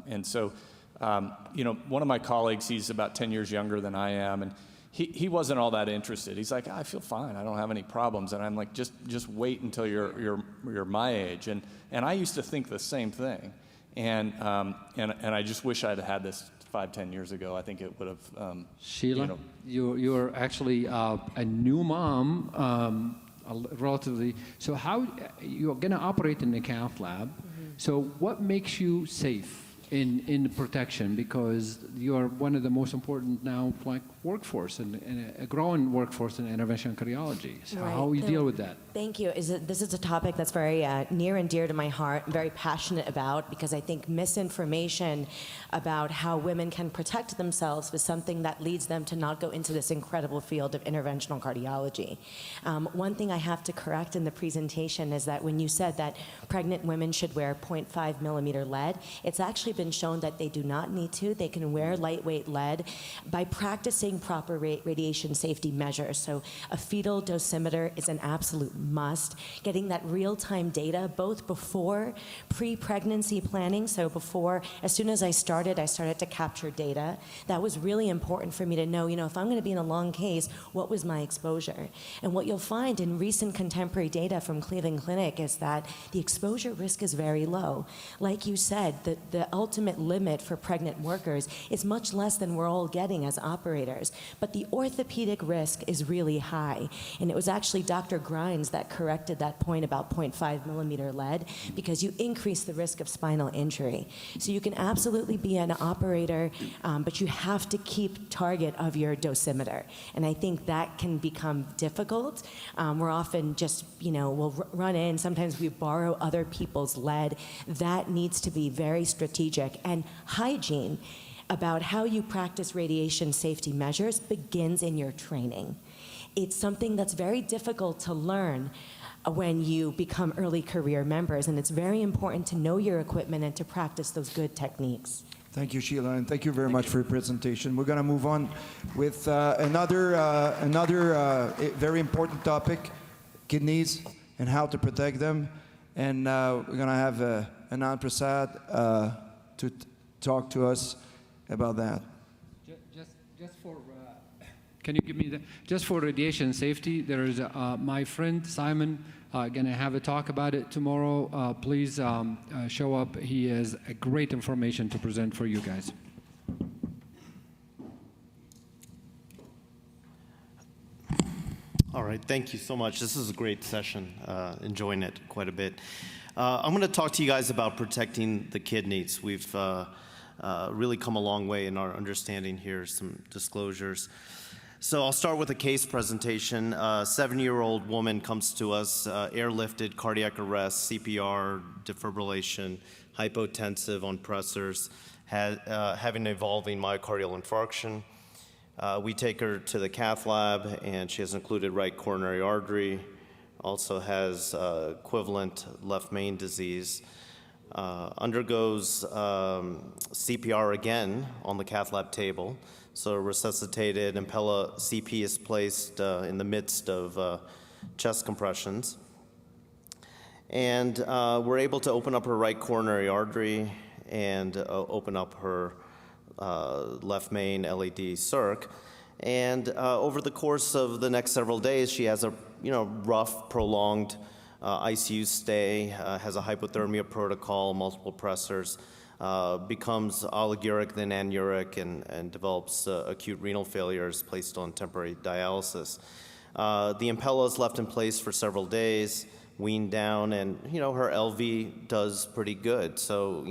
And so, one of my colleagues, he's about 10 years younger than I am, and he wasn't all that interested. He's like, I feel fine. I don't have any problems. And I'm like, just wait until you're my age. And I used to think the same thing. And I just wish I'd had this 5-10 years ago. I think it would have. Sheila, you're actually a new mom, relatively. So how you're going to operate in the cath lab? Mm-hmm. So what makes you safe in protection, because you're one of the most important now workforce and a growing workforce in interventional cardiology. So right. How you deal with that? Thank you. This is a topic that's very near and dear to my heart, I'm very passionate about, because I think misinformation about how women can protect themselves is something that leads them to not go into this incredible field of interventional cardiology. One thing I have to correct in the presentation is that when you said that pregnant women should wear 0.5 millimeter lead, it's actually been shown that they do not need to. They can wear lightweight lead by practicing proper radiation safety measures. So a fetal dosimeter is an absolute must. Getting that real-time data, both before pre-pregnancy planning, so before, as soon as I started to capture data. That was really important for me to know, if I'm going to be in a long case, what was my exposure? And what you'll find in recent contemporary data from Cleveland Clinic is that the exposure risk is very low. Like you said, the ultimate limit for pregnant workers is much less than we're all getting as operators. But the orthopedic risk is really high. And it was actually Dr. Grimes that corrected that point about 0.5 millimeter lead, because you increase the risk of spinal injury. So you can absolutely be an operator, but you have to keep target of your dosimeter. And I think that can become difficult. We're often just, we'll run in, sometimes we borrow other people's lead. That needs to be very strategic. And hygiene about how you practice radiation safety measures begins in your training. It's something that's very difficult to learn when you become early career members, and it's very important to know your equipment and to practice those good techniques. Thank you, Sheila, and thank you very much for your presentation. We're going to move on with another very important topic, kidneys and how to protect them. And we're going to have Anand Prasad to talk to us about that. Just for, can you give me that? Just for radiation safety, there is my friend Simon going to have a talk about it tomorrow. Please show up. He has a great information to present for you guys. All right, thank you so much. This is a great session, enjoying it quite a bit. I'm going to talk to you guys about protecting the kidneys. We've really come a long way in our understanding here, some disclosures. So I'll start with a case presentation. A 7-year-old woman comes to us, airlifted, cardiac arrest, CPR, defibrillation, hypotensive on pressors, having evolving myocardial infarction. We take her to the cath lab, and she has included right coronary artery, also has equivalent left main disease, undergoes CPR again on the cath lab table. So resuscitated Impella CP is placed in the midst of chest compressions. And we're able to open up her right coronary artery and open up her left main LAD circ. And over the course of the next several days, she has a rough, prolonged ICU stay, has a hypothermia protocol, multiple pressors, becomes oliguric, then anuric, and develops acute renal failure, is placed on temporary dialysis. The Impella is left in place for several days, weaned down, and her LV does pretty good. So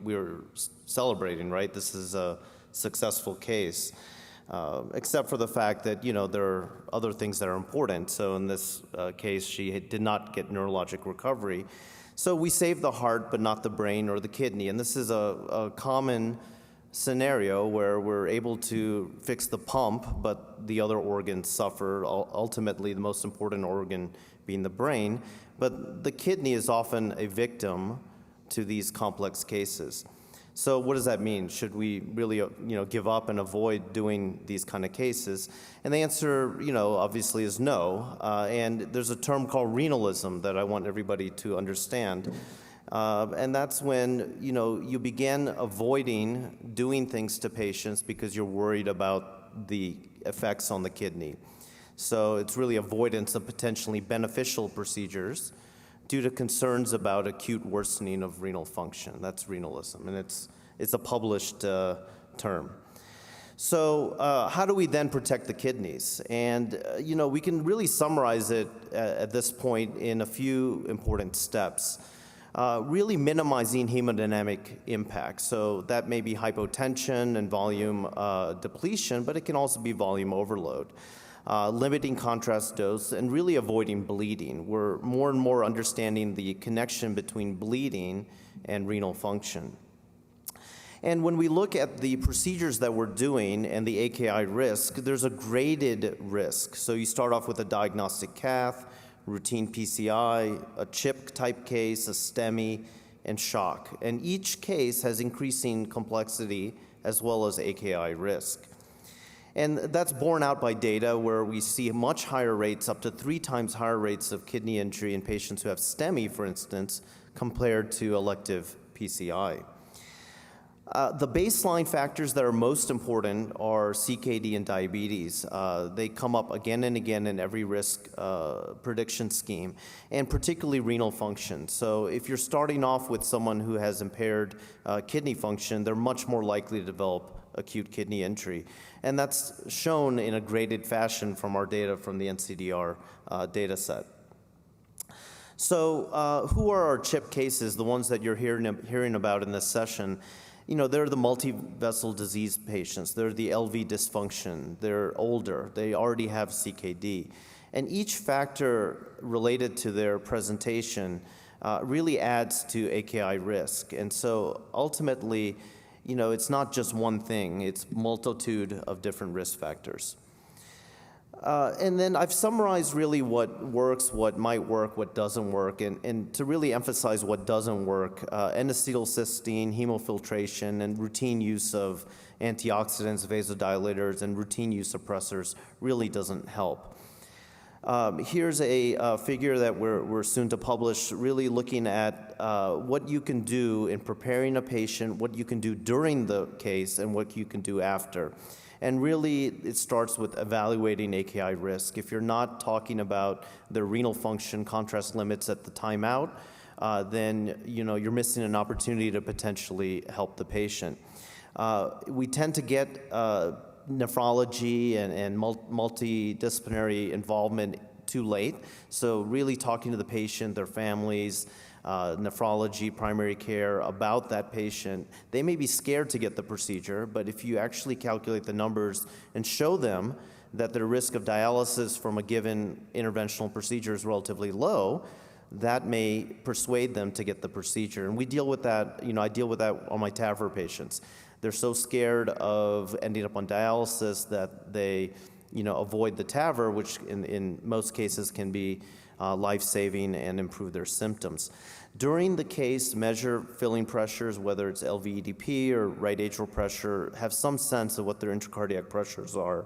we're celebrating, right? This is a successful case, except for the fact that there are other things that are important. So in this case, she did not get neurologic recovery. So we saved the heart, but not the brain or the kidney. And this is a common scenario where we're able to fix the pump, but the other organs suffer, ultimately the most important organ being the brain. But the kidney is often a victim to these complex cases. So what does that mean? Should we really give up and avoid doing these kind of cases? And the answer, obviously is no. And there's a term called renalism that I want everybody to understand. And that's when you begin avoiding doing things to patients because you're worried about the effects on the kidney. So it's really avoidance of potentially beneficial procedures due to concerns about acute worsening of renal function. That's renalism, and it's a published term. So how do we then protect the kidneys? And we can really summarize it at this point in a few important steps. Really minimizing hemodynamic impact. So that may be hypotension and volume depletion, but it can also be volume overload. Limiting contrast dose and really avoiding bleeding. We're more and more understanding the connection between bleeding and renal function. And when we look at the procedures that we're doing and the AKI risk, there's a graded risk. So you start off with a diagnostic cath, routine PCI, a chip type case, a STEMI, and shock. And each case has increasing complexity as well as AKI risk. And that's borne out by data where we see much higher rates, up to 3 times higher rates of kidney injury in patients who have STEMI, for instance, compared to elective PCI. The baseline factors that are most important are CKD and diabetes. They come up again and again in every risk prediction scheme, and particularly renal function. So if you're starting off with someone who has impaired kidney function, they're much more likely to develop acute kidney injury. And that's shown in a graded fashion from our data from the NCDR data set. So who are our CHIP cases, the ones that you're hearing about in this session? They're the multi-vessel disease patients. They're the LV dysfunction. They're older. They already have CKD. And each factor related to their presentation really adds to AKI risk. And so ultimately, it's not just one thing. It's a multitude of different risk factors. And then I've summarized really what works, what might work, what doesn't work, and to really emphasize what doesn't work, N-acetylcysteine, hemofiltration, and routine use of antioxidants, vasodilators, and routine use suppressors really doesn't help. Here's a figure that we're soon to publish, really looking at what you can do in preparing a patient, what you can do during the case, and what you can do after. And really, it starts with evaluating AKI risk. If you're not talking about their renal function contrast limits at the time out, then you're missing an opportunity to potentially help the patient. We tend to get nephrology and multidisciplinary involvement too late. So really talking to the patient, their families, nephrology, primary care about that patient. They may be scared to get the procedure, but if you actually calculate the numbers and show them that their risk of dialysis from a given interventional procedure is relatively low, that may persuade them to get the procedure. And we deal with that, I deal with that on my TAVR patients. They're so scared of ending up on dialysis that they, avoid the TAVR, which in most cases can be life-saving and improve their symptoms. During the case, measure filling pressures, whether it's LVEDP or right atrial pressure, have some sense of what their intracardiac pressures are.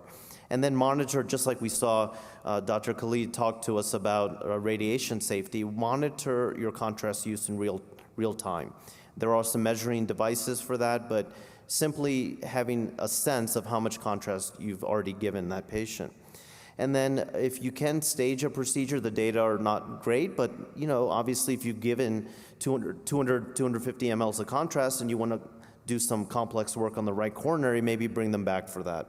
And then monitor, just like we saw Dr. Khalili talk to us about radiation safety, monitor your contrast use in real time. There are some measuring devices for that, but simply having a sense of how much contrast you've already given that patient. And then if you can stage a procedure, the data are not great, but obviously if you've given 250 mLs of contrast and you want to do some complex work on the right coronary, maybe bring them back for that.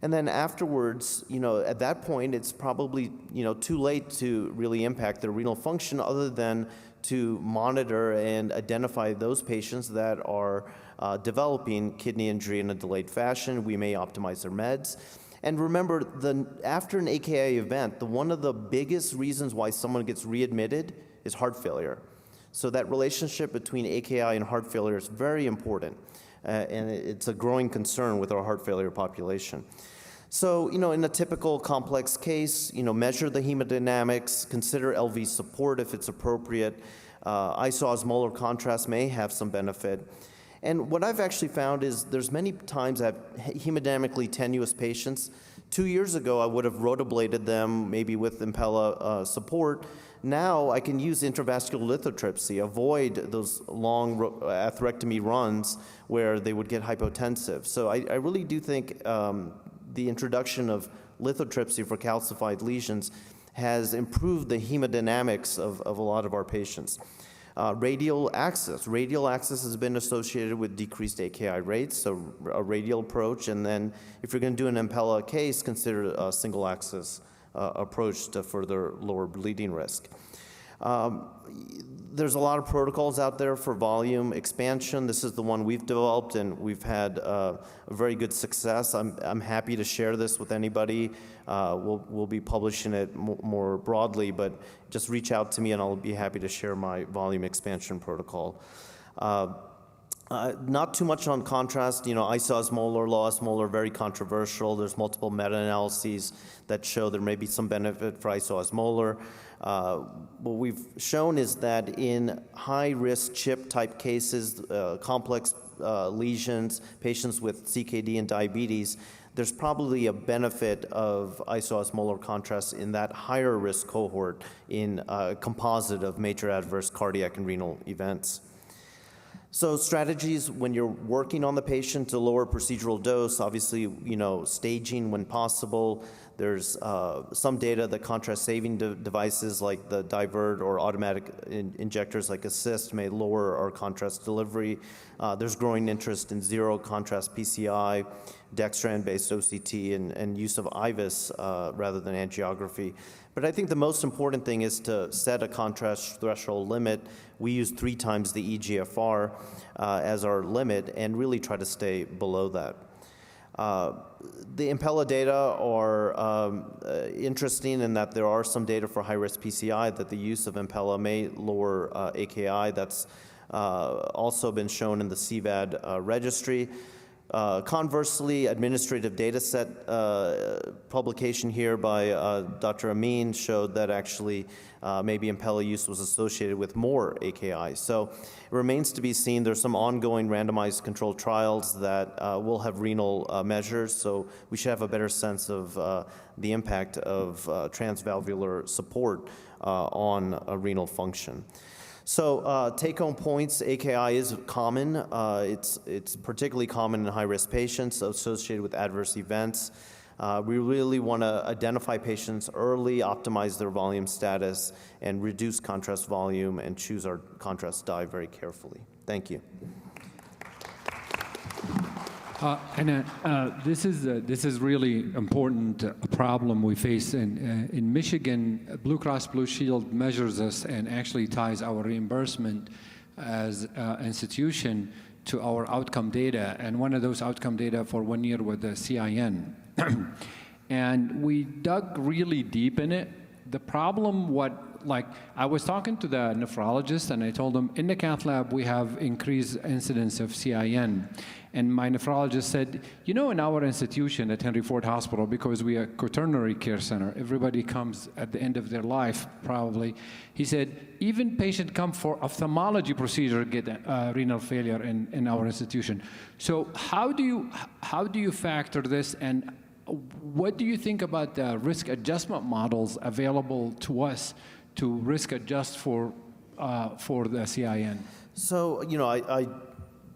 And then afterwards, at that point, it's probably, too late to really impact their renal function other than to monitor and identify those patients that are developing kidney injury in a delayed fashion. We may optimize their meds. And remember, after an AKI event, one of the biggest reasons why someone gets readmitted is heart failure. So that relationship between AKI and heart failure is very important. And it's a growing concern with our heart failure population. So, in a typical complex case, measure the hemodynamics, consider LV support if it's appropriate. Isoosmolar contrast may have some benefit. And what I've actually found is there's many times I have hemodynamically tenuous patients. 2 years ago, I would have rotablated them, maybe with Impella support. Now I can use intravascular lithotripsy, avoid those long atherectomy runs where they would get hypotensive. So I really do think the introduction of lithotripsy for calcified lesions has improved the hemodynamics of a lot of our patients. Radial access has been associated with decreased AKI rates, so a radial approach, and then if you're going to do an Impella case, consider a single access approach to further lower bleeding risk. There's a lot of protocols out there for volume expansion. This is the one we've developed, and we've had a very good success. I'm happy to share this with anybody. We'll be publishing it more broadly, but just reach out to me, and I'll be happy to share my volume expansion protocol. Not too much on contrast. Isoosmolar, low osmolar, very controversial. There's multiple meta-analyses that show there may be some benefit for isoosmolar. What we've shown is that in high-risk CHIP-type cases, complex lesions, patients with CKD and diabetes, there's probably a benefit of isoosmolar contrast in that higher risk cohort in a composite of major adverse cardiac and renal events. So strategies when you're working on the patient to lower procedural dose, obviously, staging when possible. There's some data that contrast-saving devices like the Divert or automatic injectors like Assist may lower our contrast delivery. There's growing interest in zero contrast PCI, dextran-based OCT, and use of IVUS rather than angiography. But I think the most important thing is to set a contrast threshold limit. We use 3 times the eGFR as our limit and really try to stay below that. The Impella data are interesting in that there are some data for high-risk PCI that the use of Impella may lower AKI. That's also been shown in the CVAD registry. Conversely, administrative data set publication here by Dr. Amin showed that actually maybe Impella use was associated with more AKI. So it remains to be seen. There's some ongoing randomized controlled trials that will have renal measures, so we should have a better sense of the impact of transvalvular support on renal function. So take-home points, AKI is common. It's particularly common in high-risk patients associated with adverse events. We really want to identify patients early, optimize their volume status, and reduce contrast volume and choose our contrast dye very carefully. Thank you. This is really important problem we face in Michigan. Blue Cross Blue Shield measures us and actually ties our reimbursement as an institution to our outcome data, and one of those outcome data for 1 year with the CIN. And we dug really deep in it. The problem what like, I was talking to the nephrologist, and I told him, in the cath lab, we have increased incidence of CIN. And my nephrologist said, you know, in our institution at Henry Ford Hospital, because we are a quaternary care center, everybody comes at the end of their life, probably. He said, even patients come for ophthalmology procedure get renal failure in our institution. So how do you factor this, and what do you think about the risk adjustment models available to us to risk adjust for the CIN? So, you know, I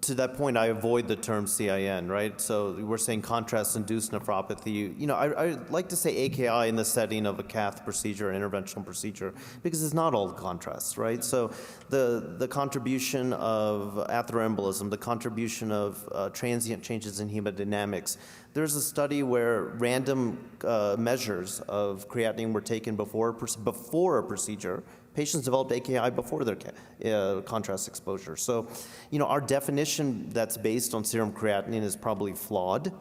to that point, I avoid the term CIN, right? So we're saying contrast-induced nephropathy. You know, I like to say AKI in the setting of a cath procedure, interventional procedure, because it's not all contrast, right? So the contribution of atherembolism, the contribution of transient changes in hemodynamics. There's a study where random measures of creatinine were taken before a procedure. Patients developed AKI before their contrast exposure. So, you know, our definition that's based on serum creatinine is probably flawed,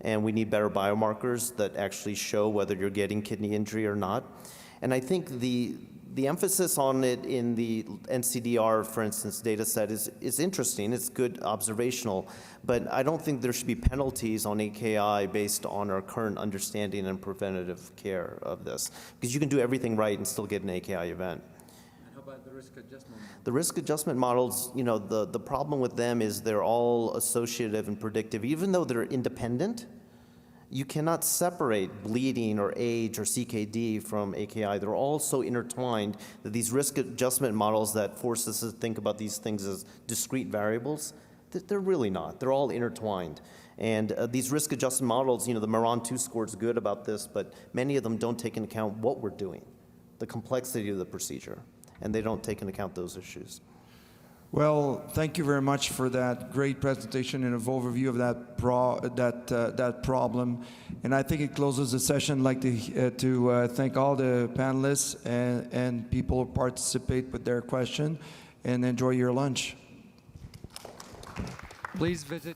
and we need better biomarkers that actually show whether you're getting kidney injury or not. And I think the emphasis on it in the NCDR, for instance, data set is interesting. It's good observational, but I don't think there should be penalties on AKI based on our current understanding and preventative care of this, because you can do everything right and still get an AKI event. And how about the risk adjustment? The risk adjustment models, you know, the problem with them is they're all associative and predictive. Even though they're independent, you cannot separate bleeding or age or CKD from AKI. They're all so intertwined that these risk adjustment models that force us to think about these things as discrete variables, they're really not. They're all intertwined. And these risk adjustment models, you know, the Moran 2 score is good about this, but many of them don't take into account what we're doing, the complexity of the procedure, and they don't take into account those issues. Well, thank you very much for that great presentation and an overview of that problem. And I think it closes the session. I'd like to thank all the panelists and people who participate with their question, and enjoy your lunch. Please visit